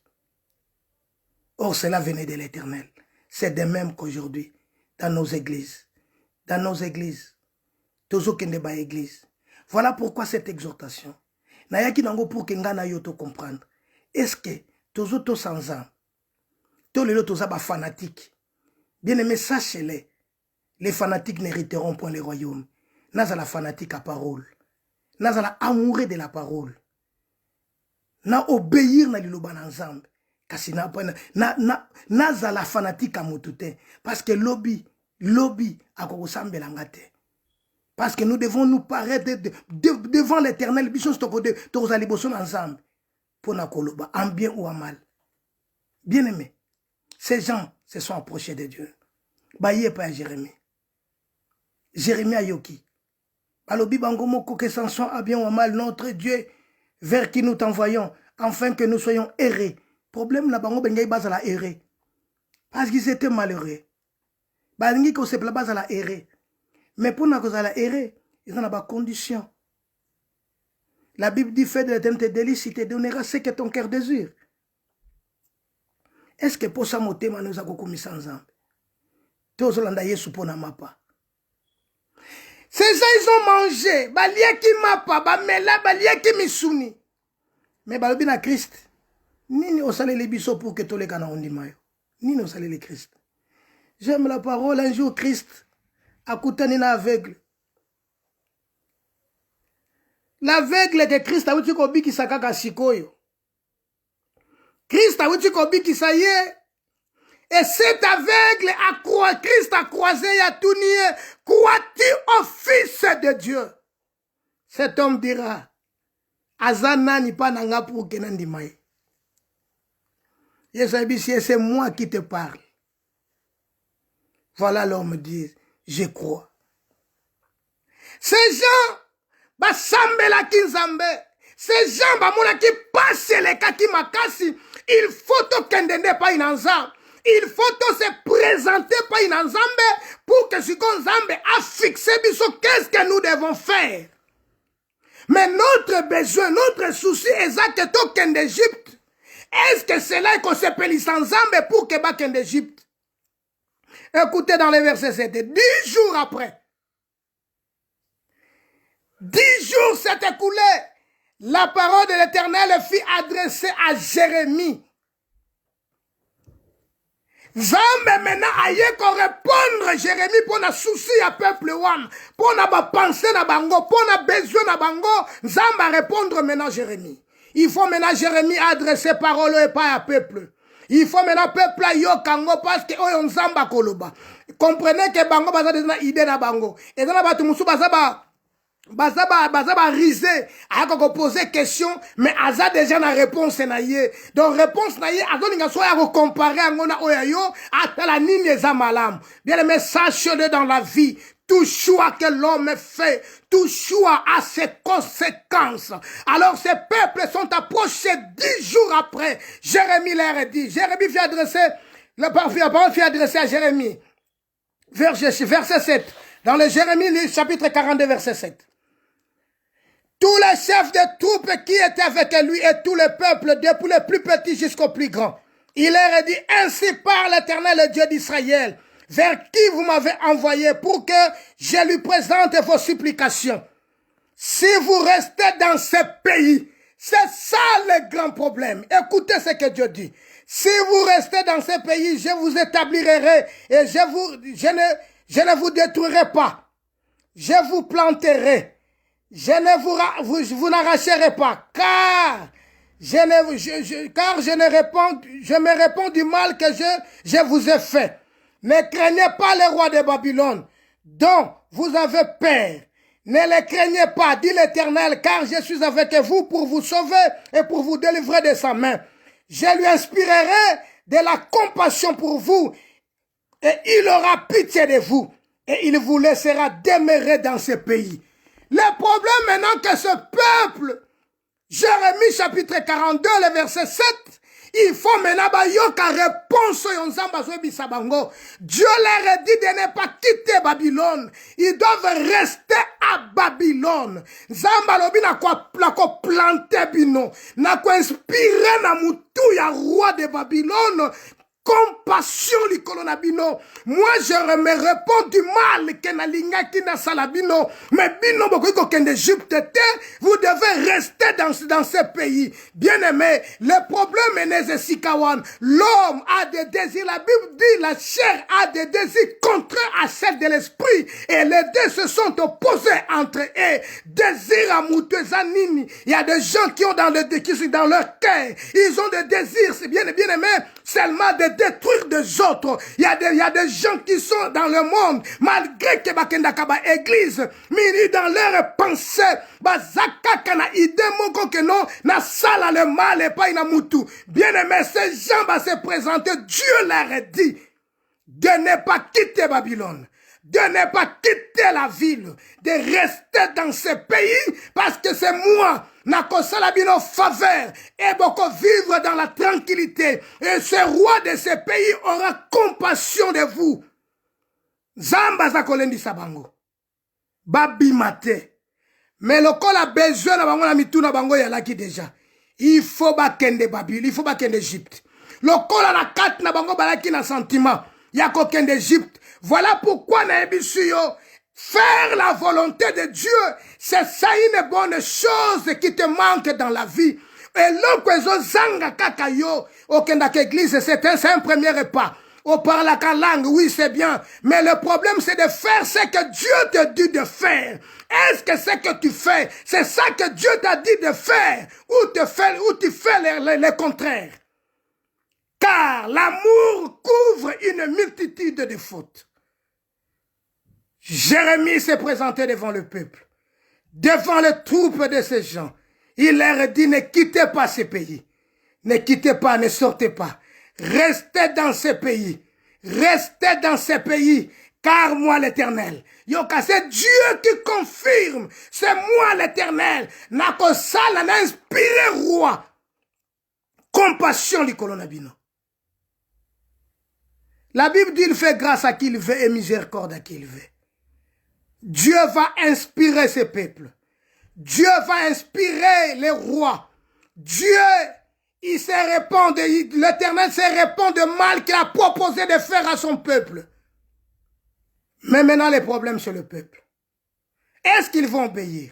Or cela venait de l'Éternel. C'est de même qu'aujourd'hui dans nos églises. Dans nos églises. Tozo kende ba église. Voilà pourquoi cette exhortation. Nayaki nango pour que nga na yo to comprendre. Est-ce que tozo to sans âme? To lelo toza ba fanatique. Bien aimé, sachez-le. Les fanatiques n'hériteront point le royaume. Nazala fanatique à parole. Nazala amoureux de la parole. Na obéir na liloba na nzambe. Kasi nazala fanatique à motute. Parce que lobby akokosambela ngate. Parce que nous devons nous paraître devant l'Éternel. Biso stokode tozali boso na nzambe. Pour na koloba en bien ou en mal. Bien aimé. Ces gens se sont approchés de Dieu. Baye pa Jérémie. Jérémie a yoki. Alobi bangomoko que s'en soit à bien ou à mal notre Dieu vers qui nous t'envoyons afin que nous soyons errés. Problème là bango bengay bazala erré. Parce qu'ils étaient malheureux. Bangi ko se pla bazala erré. Mais pour na kozala erré, ils ont pas condition. La Bible dit fais de tes délices, il te donnera ce que ton cœur désire. Est-ce que pour ça motema nous a kokomisa nzambe? Tozolanda Yesu pona mapa. Ces gens, ils ont mangé. Baliaki mapa, bamela, baliaki misuni. Mais balobi na Christ. Nini osale les biso pour que toleka na ondimayo. Nini osale les Christ. J'aime la parole. Un jour, Christ akutani na aveugle. L'aveugle de Christ a wuti kobi sakaka sikoyo. Christ a wuti kobi kisaye. Et cet aveugle a croisé, Christ a croisé Yatounie, crois-tu au Fils de Dieu? Cet homme dira, Azana ni pas nanga pour kenandimaye. Yesabisie, c'est moi qui te parle. Voilà l'homme dit, je crois. Ces gens, basambela kinzambe, ces gens, bamona qui passent les kaki makasi, il faut to kendende pa inanza. Il faut to se présenter par une ensemble pour que ce qu'on ensemble a fixé qu'est-ce que nous devons faire. Mais notre besoin, notre souci est que token d'Égypte. Est-ce que c'est là qu'on s'appelle ensemble pour que baken d'Égypte? Écoutez dans le verset 7, 10 jours après. 10 jours s'est écoulé. La parole de l'Éternel fut adressée à Jérémie. Zambe maintenant aye ko répondre Jérémie pour na souci à peuple wan, pour na ba pensée na bango, pour na besoin na bango, Zambe répondre maintenant Jérémie. Il faut maintenant Jérémie adresser parole et pas à peuple. Il faut maintenant peuple yo kango parce que oyo Nzamba koloba. Comprenez que bango baza des idée na bango. Et dans la batu musu bazaba risé a poser question mais aza déjà na réponse na yé donc réponse na yé azo ninga so ya comparer ngona oyayo ata la nini eza malam. Bien aimé, sache-le dans la vie, tout choix que l'homme fait, tout choix a ses conséquences. Alors ces peuples sont approchés 10 jours après. Jérémie leur a dit, Jérémie fait adresser la parole fait adresser à Jérémie verset 7 dans le Jérémie chapitre 42 verset 7. Tous les chefs de troupes qui étaient avec lui et tout le peuple, depuis le plus petit jusqu'au plus grand. Il leur a dit, ainsi parle l'Éternel, le Dieu d'Israël, vers qui vous m'avez envoyé pour que je lui présente vos supplications. Si vous restez dans ce pays, c'est ça le grand problème. Écoutez ce que Dieu dit. Si vous restez dans ce pays, je vous établirai et je ne vous détruirai pas. Je vous planterai. Vous n'arracherez pas, car je me réponds du mal que je vous ai fait. Ne craignez pas les rois de Babylone, dont vous avez peur. Ne les craignez pas, dit l'Éternel, car je suis avec vous pour vous sauver et pour vous délivrer de sa main. Je lui inspirerai de la compassion pour vous, et il aura pitié de vous, et il vous laissera demeurer dans ce pays. Le problème maintenant que ce peuple, Jérémie chapitre 42, le verset 7, il faut maintenant yoka réponse Dieu leur a dit de ne pas quitter Babylone. Ils doivent rester à Babylone. Zamba lobi na ko planter bino, na ko inspirer na mutu ya roi de Babylone. Compassion likolo na bino. Moi je me réponds du mal que na linga ki na salabino, mais bino boko kende Égypte, vous devez rester dans ce pays. Bien-aimé, le problème est Nézesikawan. L'homme a des désirs, la Bible dit la chair a des désirs contraires à celle de l'esprit, et les deux se sont opposés entre eux. Désir à Moutezanini. Il y a des gens qui ont dans leur cœur, ils ont des désirs, c'est bien aimé, seulement de détruire des autres. Il y a des gens qui sont dans le monde, malgré que bakendakaba église, mais dans leurs pensées, bazaka kana idée moko que non, na sala le mal et pas ina mutu. Bien aimé, ces gens va se présenter, Dieu leur a dit de ne pas quitter Babylone, de ne pas quitter la ville, de rester dans ce pays, parce que c'est moi, nakosala bino faveur, et beaucoup vivre dans la tranquillité, et ce roi de ce pays aura compassion de vous. Zamba zakolendi sabango, babimate, mais le col a besoin na bango na mituna bango ya laki déjà. Il faut bakende Babylone, il faut bakende Égypte. Le col a la carte na bango balaki na sentiment, yako kende Égypte. Voilà pourquoi na ebisuyo, faire la volonté de Dieu, c'est ça une bonne chose qui te manque dans la vie. Et l'onkwezo zanga kakayo, au kendak église, c'est un premier pas. On parle la langue, oui c'est bien, mais le problème c'est de faire ce que Dieu te dit de faire. Est-ce que ce que tu fais, c'est ça que Dieu t'a dit de faire, ou tu fais le contraire? Car l'amour couvre une multitude de fautes. Jérémie s'est présenté devant le peuple, devant les troupes de ces gens. Il leur dit, ne quittez pas ce pays. Ne quittez pas, ne sortez pas. Restez dans ce pays. Restez dans ce pays. Car moi l'Éternel, yoka c'est Dieu qui confirme. C'est moi l'Éternel. Nakosala n'a inspiré roi. Compassion likolo na bino. La Bible dit, il fait grâce à qui il veut et miséricorde à qui il veut. Dieu va inspirer ce peuple. Dieu va inspirer les rois. Dieu, il se répand, l'Éternel se répand de mal qu'il a proposé de faire à son peuple. Mais maintenant, les problèmes sur le peuple. Est-ce qu'ils vont obéir?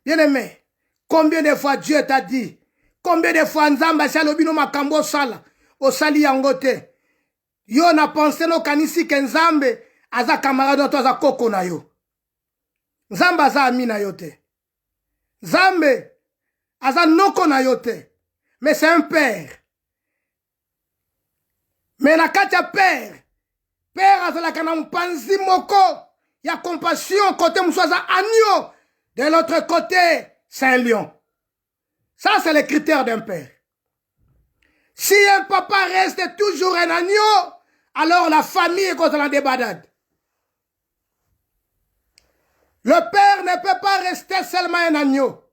Bien-aimé, combien de fois Dieu t'a dit? Combien de fois Nzamba Shalobino Makambo Sala, Osali Yangote? Yo na pensé no kanisi ke Nzambe aza camarade to aza koko na yo. Nzambe aza ami na yo te. Nzambe aza noko na yo te. Mais c'est un père. Mais na katia père. Père azala kana mpanzi moko. Ya compassion côté mousaza agneau. De l'autre côté, c'est un lion. Ça c'est le critère d'un père. Si un papa reste toujours un agneau, alors la famille est contre la débadade. Le père ne peut pas rester seulement un agneau.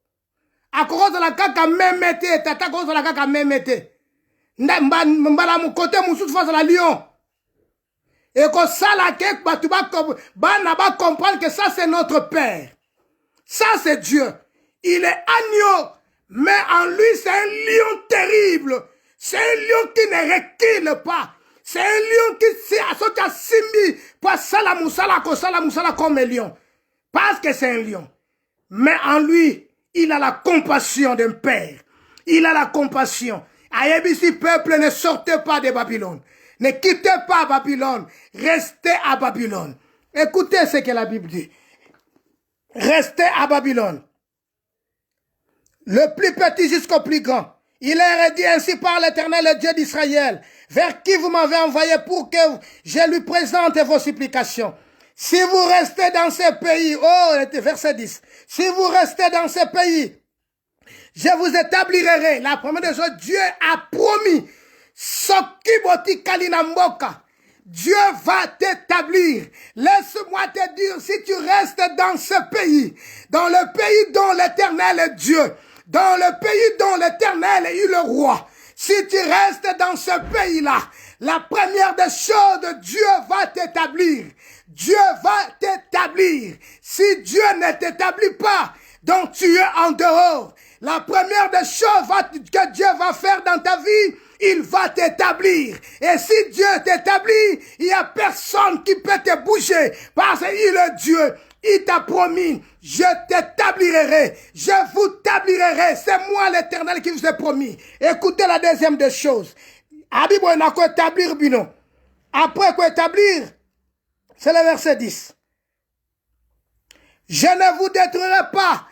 À cause de la kaka memete, tata cause de la kaka memete. Mbala mu côté moussou face à la lion. Et que ça la kek batuba ba comprendre que ça c'est notre père. Ça c'est Dieu. Il est agneau, mais en lui c'est un lion terrible. C'est un lion qui ne recule pas. C'est un lion qui a simbi pour salamusala comme un lion. Parce que c'est un lion. Mais en lui, il a la compassion d'un père. Il a la compassion. Ayebisi peuple, ne sortez pas de Babylone. Ne quittez pas Babylone. Restez à Babylone. Écoutez ce que la Bible dit. Restez à Babylone. Le plus petit jusqu'au plus grand. Il est dit ainsi par l'Éternel, le Dieu d'Israël, vers qui vous m'avez envoyé pour que je lui présente vos supplications. Si vous restez dans ce pays, verset 10, si vous restez dans ce pays, je vous établirai. La première des choses, Dieu a promis, Sokiboti Kalinamboka, Dieu va t'établir. Laisse-moi te dire, si tu restes dans ce pays, dans le pays dont l'Éternel est Dieu, dans le pays dont l'Éternel est le roi, si tu restes dans ce pays-là, la première des choses, Dieu va t'établir. Dieu va t'établir. Si Dieu ne t'établit pas, donc tu es en dehors. La première des choses que Dieu va faire dans ta vie, il va t'établir. Et si Dieu t'établit, il n'y a personne qui peut te bouger parce qu'il est Dieu. Il t'a promis, je t'établirai, je vous établirai. C'est moi l'Éternel qui vous ai promis. Écoutez la deuxième des choses. Abibo n'a qu'à établir bino. Après qu'à établir, c'est le verset 10. Je ne vous détruirai pas.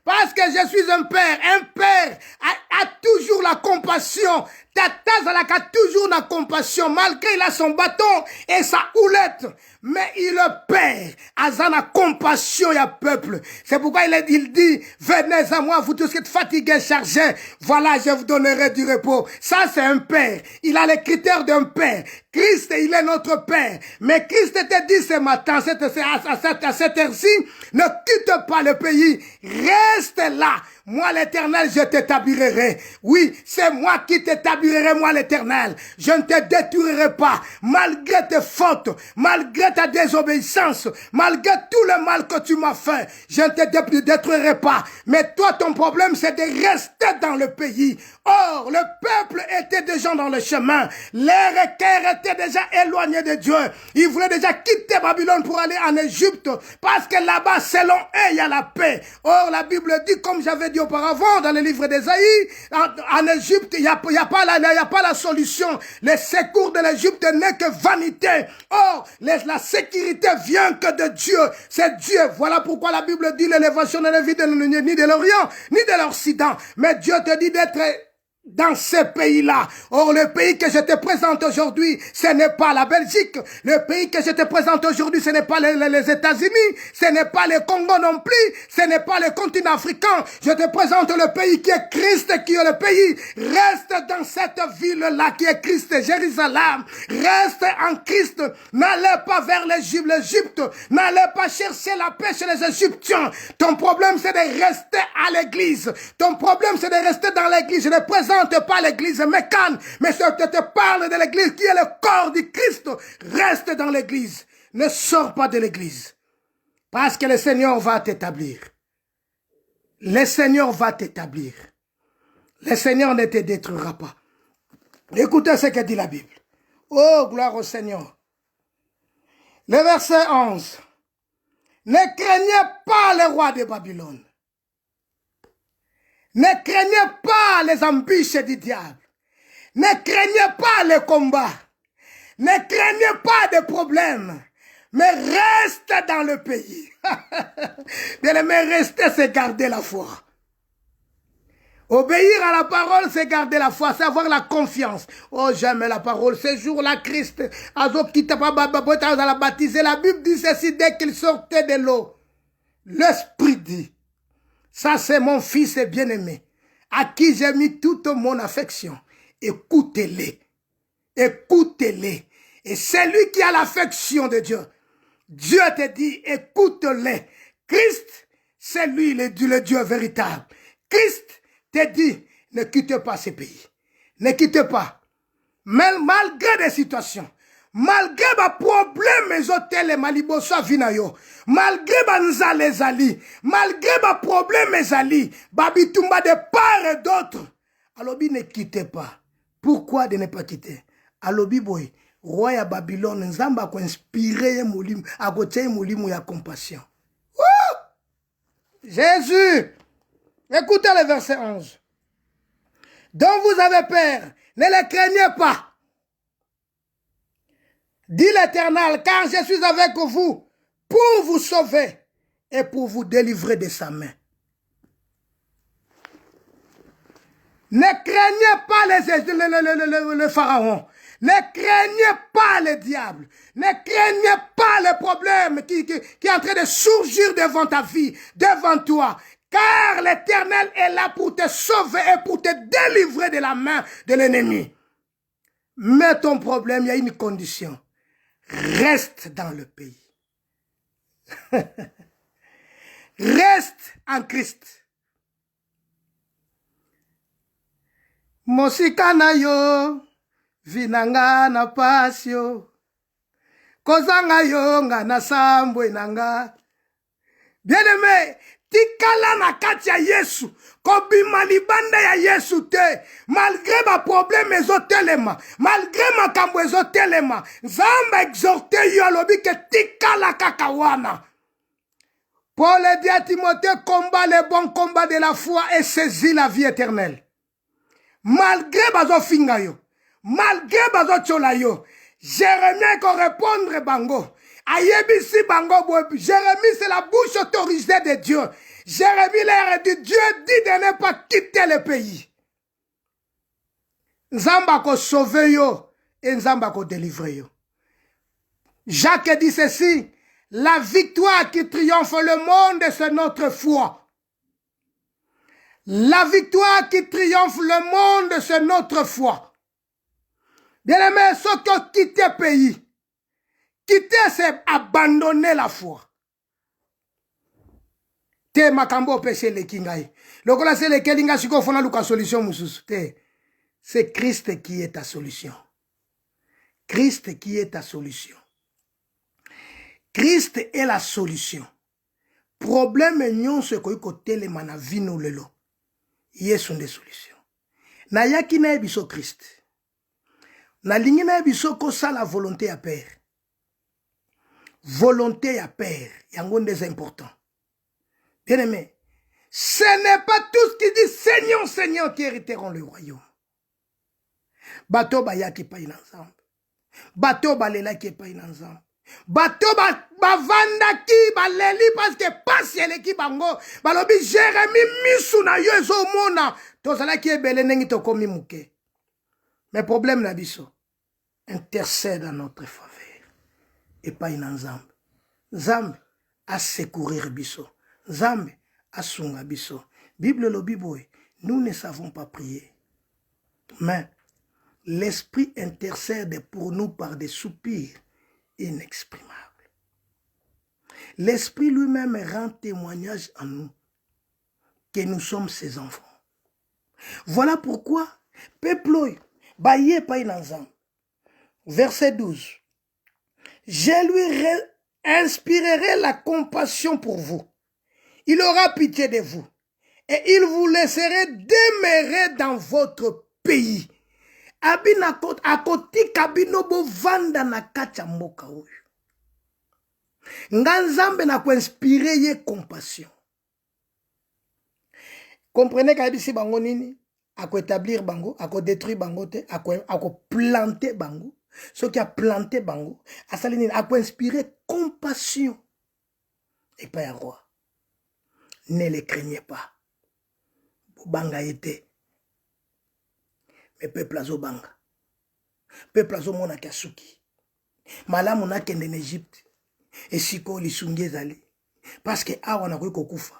Parce que je suis un père. Un père a toujours la compassion. Tata a toujours la compassion. Malgré il a son bâton et sa houlette. Mais il est père. Azana compassion, il y a peuple. C'est pourquoi il dit, venez à moi, vous tous qui êtes fatigués, chargés. Voilà, je vous donnerai du repos. Ça, c'est un père. Il a les critères d'un père. Christ, il est notre père. Mais Christ te dit ce matin, à cette heure-ci, ne quitte pas le pays. Reste là. Moi, l'Éternel, je t'établirai. Oui, c'est moi qui t'établirai, moi, l'Éternel. Je ne te détruirai pas. Malgré tes fautes, malgré ta désobéissance, malgré tout le mal que tu m'as fait, je ne te détruirai pas. Mais toi, ton problème, c'est de rester dans le pays. Or, le peuple était déjà dans le chemin. Les requérants étaient déjà éloignés de Dieu. Ils voulaient déjà quitter Babylone pour aller en Égypte. Parce que là-bas, selon eux, il y a la paix. Or, la Bible dit, comme j'avais dit auparavant, dans le livre d'Ésaïe, en Égypte, il n'y a pas la solution. Le secours de l'Égypte n'est que vanité. Or, la sécurité vient que de Dieu. C'est Dieu. Voilà pourquoi la Bible dit l'élévation ne vient ni de l'Orient, ni de l'Occident. Mais Dieu te dit d'être dans ce pays-là. Or, le pays que je te présente aujourd'hui, ce n'est pas la Belgique. Le pays que je te présente aujourd'hui, ce n'est pas les États-Unis. Ce n'est pas le Congo non plus. Ce n'est pas le continent africain. Je te présente le pays qui est Christ, qui est le pays. Reste dans cette ville-là qui est Christ, Jérusalem. Reste en Christ. N'allez pas vers l'Égypte. N'allez pas chercher la paix chez les Égyptiens. Ton problème, c'est de rester à l'église. Ton problème, c'est de rester dans l'église. Je ne présente pas l'église mécane, mais je te parle de l'église qui est le corps du Christ. Reste dans l'église. Ne sors pas de l'église. Parce que le Seigneur va t'établir. Le Seigneur va t'établir. Le Seigneur ne te détruira pas. Écoutez ce que dit la Bible. Oh, gloire au Seigneur. Le verset 11. Ne craignez pas le roi de Babylone. Ne craignez pas les embûches du diable. Ne craignez pas les combats. Ne craignez pas de problèmes. Mais reste dans le pays. Bien-aimé, rester, c'est garder la foi. Obéir à la parole, c'est garder la foi, c'est avoir la confiance. Oh, j'aime la parole. Ce jour-là, Christ, a baptisé. La Bible dit ceci, dès qu'il sortait de l'eau. L'Esprit dit, ça c'est mon fils bien-aimé, à qui j'ai mis toute mon affection. Écoutez-les. Écoutez-les. Et c'est lui qui a l'affection de Dieu. Dieu te dit, écoute-les. Christ, c'est lui le Dieu véritable. Christ te dit, ne quitte pas ce pays. Ne quitte pas. Mais malgré des situations, malgré les problèmes, les hôtels, malibosa vinayo, malgré les zali, malgré les problèmes, les ali, babitumba de part et d'autre, alobi ne quittez pas. Pourquoi de ne pas quitter? Alobi boy, roi ya Babylone, nzamba ko inspiré moulim, a côté moulim ya compassion. Oh! Jésus! Écoutez le verset 11. dont vous avez peur, ne les craignez pas. Dit l'Éternel, car je suis avec vous pour vous sauver et pour vous délivrer de sa main. Ne craignez pas le pharaon. Ne craignez pas le diable. Ne craignez pas le problème qui est en train de surgir devant ta vie, devant toi. Car l'Éternel est là pour te sauver et pour te délivrer de la main de l'ennemi. Mais ton problème, il y a une condition. Reste dans le pays. Reste en Christ. Mosika na yo, vinanga na pasio. Kozanga yo nga na sambwe nanga. Bien-aimé, tikala na kati ya Yesu. Kobima libanda ya Yesu te. Malgré ma problème ezotelema. Malgré ma kambo ezotelema. Zamba exhorte yo alobi ke tikala kakawana. Paul dit à Timothée, combat le bon combat de la foi et saisis la vie éternelle. Malgré bazo finga yo, malgré bazo chola yo, Jérémie ko répondre bango. Ayebisi bango, Jérémie c'est la bouche autorisée de Dieu. Jérémie l'air de Dieu dit de ne pas quitter le pays. Nzamba ko sauver yo et Nzamba ko délivrer yo. Jacques dit ceci, la victoire qui triomphe le monde, c'est notre foi. La victoire qui triomphe le monde, c'est notre foi. Bien-aimé, ceux qui ont quitté le pays, quitter, c'est abandonner la foi. Te makambo péché le kingai. Lokola c'est le kelinga siko fona luka solution mususu. C'est Christ qui est ta solution. Christ qui est ta solution. Christ est la solution. Problème nyon se ko ikotele mana vino lelo. Yesu nde solution. Na yaki na ebiso Christ. Na lingi na ebiso ko sa la volonté à Père. Volonté à Père. Yango nde c'est important. Bien aimé, ce n'est pas tous qui disent Seigneur, Seigneur qui hériteront le royaume. Bato ba yaki pa inanzambe. Bato ba lela ki pa inanzambe. Bato bavanda ki baleli parce que passe eleki bango balobi Jérémie misu na yo ezomona tozala ki ebele nengi tokomi muke. Mais problème na biso intercède en notre faveur et pas in Nzambe. Nzambe a secourir biso. Nzambe a sunga biso. Bible lobi boy, nous ne savons pas prier. Mais l'Esprit intercède pour nous par des soupirs inexprimable. L'Esprit lui-même rend témoignage en nous que nous sommes ses enfants. Voilà pourquoi, peuple, baye pa inanzam. Verset 12. Je lui inspirerai la compassion pour vous. Il aura pitié de vous. Et il vous laisserait demeurer dans votre pays. Abina akoti kabino bo vanda na kacha mboka oyo. Nganzambe na ko inspirer ye compassion. Comprenez kabisi bango nini? Ako établir bango, ako détruire bango te, ako planter bango. Ce qui a planté bango, asali nini ako inspirer compassion. Et pas un roi. Ne les craignez pas. Banga était. Mais peuple azo banga. Peuple azo mona kasuki. Malamu na kende en Égypte. Et siko lisungi ezali. Parce que awa na koyi kokufa.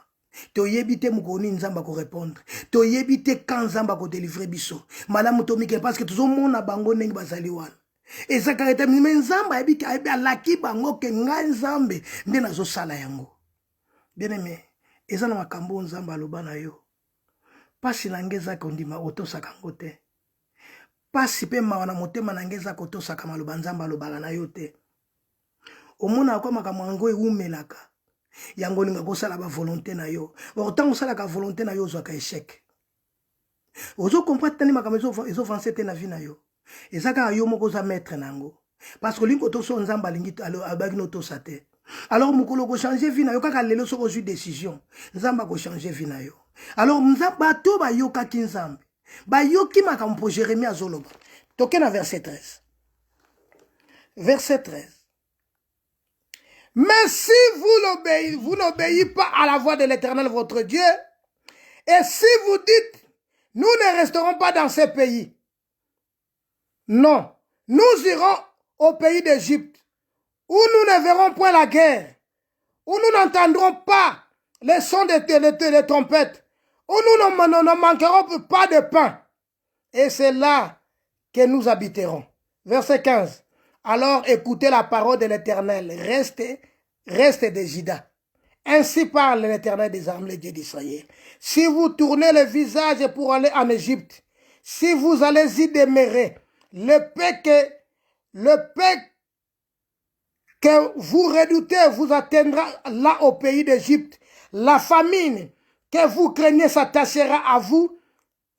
To yebite mukoni nzamba ko répondre. To yebite quand nzamba ko délivrer biso. Malamu to mike parce que tuzo mona bango ndenge bazali wana. Et ça kareta mais nzamba yebike ayebi alaki bango ke nga nzambe nde nazo sala yango. Bien aimé, eza na makambo nzamba aloba na yo. Pasi nangeza kondima otosaka ngo te. Pasi pe mawana motema nangeza kotosaka maloba nzamba alobaka na yo te. Omona kwa makamwango eumelaka. Yango ninga kosala ba volonté na yo. Autant osala ka volonté na yo zwaka échec. Ozo comprendre tani makamzo ezo avancer te na vie na yo. Ezaka yo moko za maître nango. Parce que lingo to so nzamba lingi abagi no to sate. Alors mukolo ko changer vie na yo kaka lelo so ko ju décision. Nzamba ko changer vie na yo. Alors nzamba to ba yo ka kinzambe. Ba yoki makampo Jérémie azoloba. Tokena verset 13. Verset 13. Mais si vous n'obéissez pas à la voix de l'Éternel votre Dieu, et si vous dites, nous ne resterons pas dans ce pays, non, nous irons au pays d'Égypte, où nous ne verrons point la guerre, où nous n'entendrons pas les sons de trompettes, où nous ne manquerons pas de pain. Et c'est là que nous habiterons. Verset 15. Alors écoutez la parole de l'Éternel, reste de Juda. Ainsi parle l'Éternel des armées, le Dieu d'Israël. Si vous tournez le visage pour aller en Égypte, si vous allez y demeurer, le paix que vous redoutez vous atteindra là au pays d'Égypte. La famine que vous craignez s'attachera à vous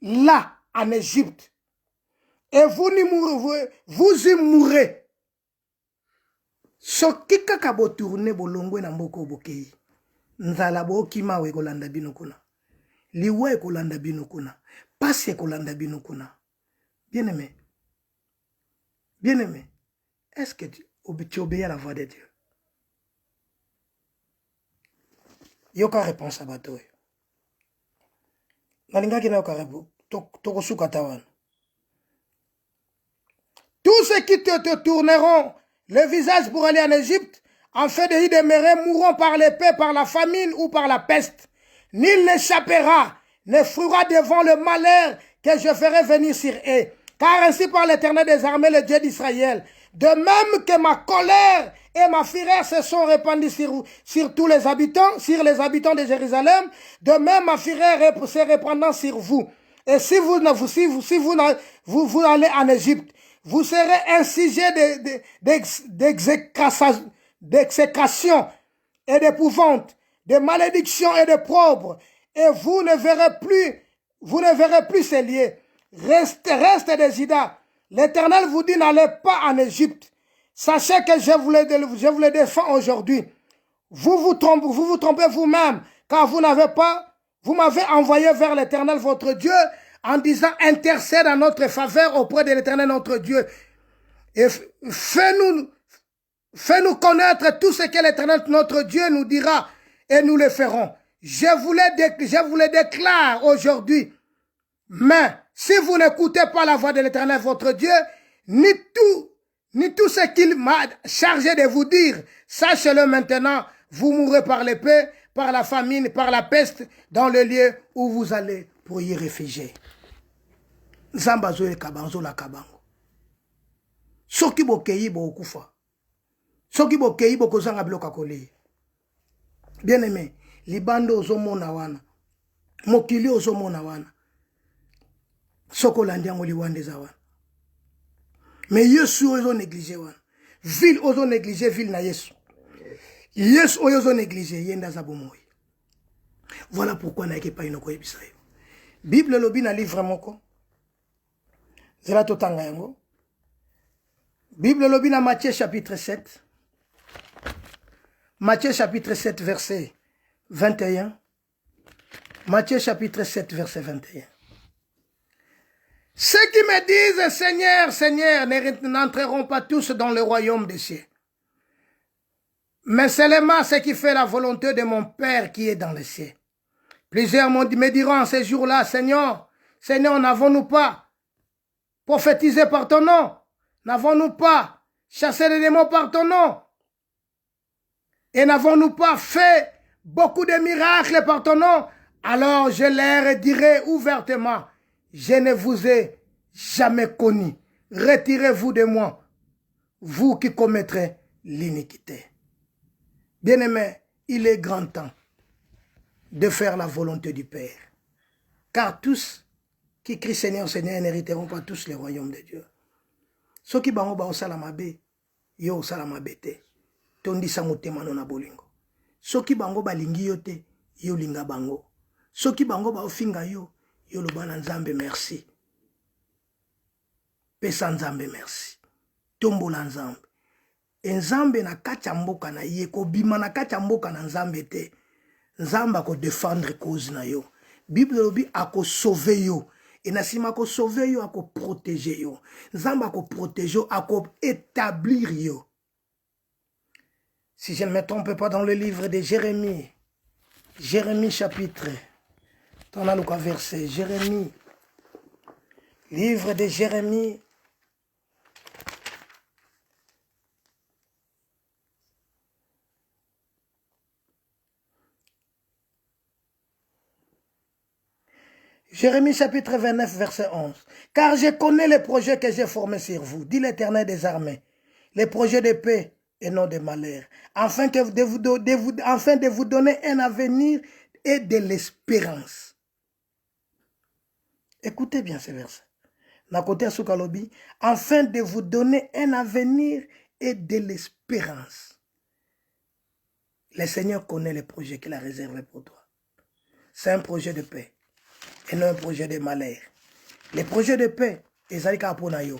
là en Égypte. Et vous y mourrez. Soki kaka bo tourner bolongwe na mboko bokei. Nzala bo kima we kolanda bino kuna. Liwe kolanda bino kuna. Passe kolanda bino kuna. Bien-aimé. Bien-aimé. Est-ce que tu obéis à la voix de Dieu? Yoka réponse à bateau. Nalinga kina yoka réponse. Toko suka tawan. Tous ceux qui te tourneront le visage pour aller en Égypte, en fait de y demeurer, mourront par l'épée, par la famine ou par la peste. Nul n'échappera, ne fuira devant le malheur que je ferai venir sur eux. Car ainsi par l'Éternel des armées, le Dieu d'Israël, de même que ma colère et ma fureur se sont répandues sur tous les habitants, sur les habitants de Jérusalem, de même ma fureur se répandant sur vous. Et si vous allez en Égypte, vous serez un sujet d'exécration et d'épouvante, de malédiction et de pauvre, et vous ne verrez plus ces lieux. Reste de Juda. L'Éternel vous dit, n'allez pas en Égypte. Sachez que je vous le défends aujourd'hui. Vous vous trompez vous-même, car vous m'avez envoyé vers l'Éternel votre Dieu, en disant, intercède en notre faveur auprès de l'Éternel notre Dieu. Et fais-nous connaître tout ce que l'Éternel notre Dieu nous dira, et nous le ferons. Je vous le déclare aujourd'hui. Mais si vous n'écoutez pas la voix de l'Éternel votre Dieu, ni tout ce qu'il m'a chargé de vous dire, sachez-le maintenant, vous mourrez par l'épée, par la famine, par la peste, dans le lieu où vous allez pour y réfugier. Zambazo e kabanzo la kabango. Soki bokei bo okufa. Soki bokei bo kozanga biloka kole. Bien aimé, libando ozomona wana. Mokili ozomona wana. Soko landiango liwande za wana. Mais Yesu ozo négligé wana. Ville ozo négligé ville na Yesu. Yesu ozo négligé yenda za bomoy. Voilà pourquoi na ke pa inoko ebisa yo. Bible lobi na livre moko. Zela totanga yango. Bible lobi na Matthieu chapitre 7. Matthieu chapitre 7 verset 21. Matthieu chapitre 7 verset 21. Ceux qui me disent Seigneur, Seigneur, n'entreront pas tous dans le royaume des cieux. Mais seulement ceux qui font la volonté de mon Père qui est dans les cieux. Plusieurs me diront en ces jours-là, Seigneur, Seigneur, n'avons-nous pas prophétisé par ton nom? N'avons-nous pas chassé les démons par ton nom? Et n'avons-nous pas fait beaucoup de miracles par ton nom? Alors je leur dirai ouvertement, je ne vous ai jamais connu. Retirez-vous de moi, vous qui commettrez l'iniquité. Bien-aimés, il est grand temps de faire la volonté du Père. Car tous qui crient Seigneur, Seigneur, n'hériteront pas tous le royaume de Dieu. Ceux qui bango ba osala mabe, yo osala mabe te. Tondisa motema no na bolingo. Ceux qui bango ba lingi yo te, yo linga bango. Ceux qui bango ba ofinga yo, yo loba na Nzambe merci. Pesa Nzambe merci. Tombola Nzambe. Nzambe na kacha mboka na ye ko bima na kacha mboka na Nzambe te. Nzamba ko défendre cause na yo. Bible lobi ako sauver yo. Et nasima ko sauver yo, ako protéger yo. Nzamba ako protéger yo, ako établir yo. Si je ne me trompe pas dans le livre de Jérémie, Jérémie chapitre, dans la verset, Jérémie, livre de Jérémie, Jérémie chapitre 29, verset 11. Car je connais les projets que j'ai formés sur vous, dit l'Éternel des armées, les projets de paix et non de malheur, afin de vous donner un avenir et de l'espérance. Écoutez bien ces versets. Nakote Asukalobi, afin de vous donner un avenir et de l'espérance. Le Seigneur connaît les projets qu'il a réservés pour toi. C'est un projet de paix et non un projet de malheur. Les projets de paix, ils ont pour yo.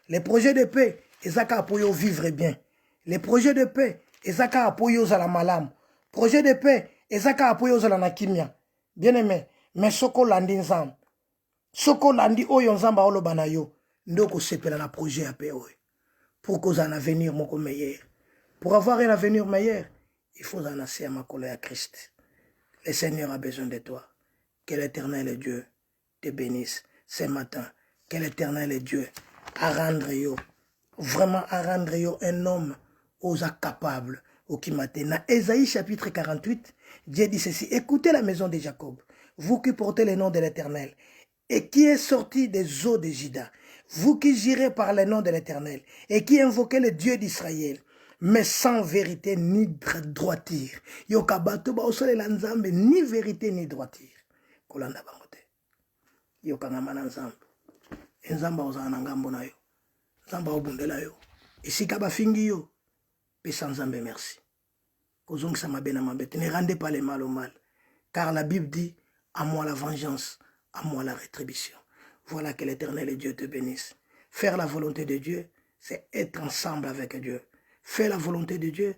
Les projets de paix, ils ont pour yo vivre bien. Les projets de paix, ils ont pour yo la malam. Projet de paix, ils ont pour yo la nakimia. Bien aimé, mais soko landi nzam. Soko landi oyo nzamba oloba na yo. Ndoko sepela na projet à paix. Pour qu'on ait un avenir meilleur. Pour avoir un avenir meilleur, il faut en asser à ma colère à Christ. Le Seigneur a besoin de toi. Que l'Éternel Dieu te bénisse ce matin. Que l'Éternel Dieu a rendre yo, vraiment à rendre yo un homme aux capables, au qui matin. Dans Ésaïe chapitre 48, Dieu dit ceci: écoutez la maison de Jacob, vous qui portez le nom de l'Éternel, et qui est sorti des eaux de Juda, vous qui girez par le nom de l'Éternel, et qui invoquez le Dieu d'Israël, mais sans vérité ni droiture. Yo kabato ba osole la nzambe ni vérité ni droiture. Kolanda bangote. Yo kangamana nzambe. Nzamba ozana ngambo na yo. Nzamba obundela yo. Esika ba fingi yo. Pesa nzambe merci. Kozongisa mabe na mabe. Ne rendez pas le mal au mal. Car la Bible dit, à moi la vengeance, à moi la rétribution. Voilà que l'Éternel et Dieu te bénisse. Faire la volonté de Dieu, c'est être ensemble avec Dieu. Faire la volonté de Dieu,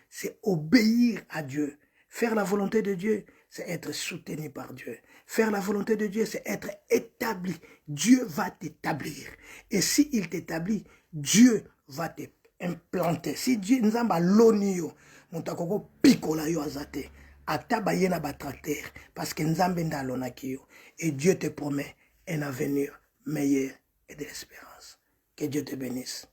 c'est obéir à Dieu. Faire la volonté de Dieu, c'est être soutenu par Dieu. Faire la volonté de Dieu, c'est être établi. Dieu va t'établir. Et s'il t'établit, Dieu va t'implanter. Si Dieu nous a l'onio, montakoko pikola yo azate, atabaye na batrater, parce que nous avons l'onakio. Et Dieu te promet un avenir meilleur et de l'espérance. Que Dieu te bénisse.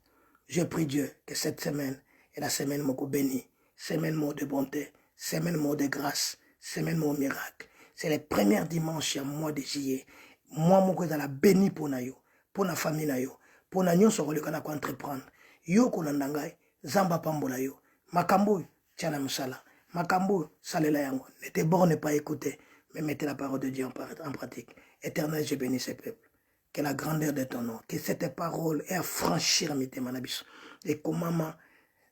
Je prie Dieu que cette semaine est la semaine moko bénie, semaine mot de bonté, semaine mot de grâce, semaine mot miracle. C'est les premières dimanches du mois de juillet. Moi, moko dans la béni pour na yo, pour la famille na yo, pour na nyon so koleka na ko entreprendre. Yo kolandangai, zamba pambola yo. Makambo tiana musala. Makambo salela yango. Ne te borne pas écouter, mais mettez la parole de Dieu en pratique. Éternel, je bénis ce peuple. Que la grandeur de ton nom, que cette parole ait affranchi Manabiso. Et que maman,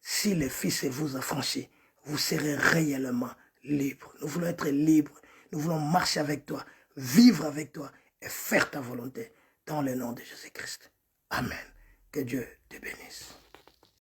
si le Fils vous affranchit, vous serez réellement libre. Nous voulons être libres. Nous voulons marcher avec toi, vivre avec toi et faire ta volonté dans le nom de Jésus-Christ. Amen. Que Dieu te bénisse.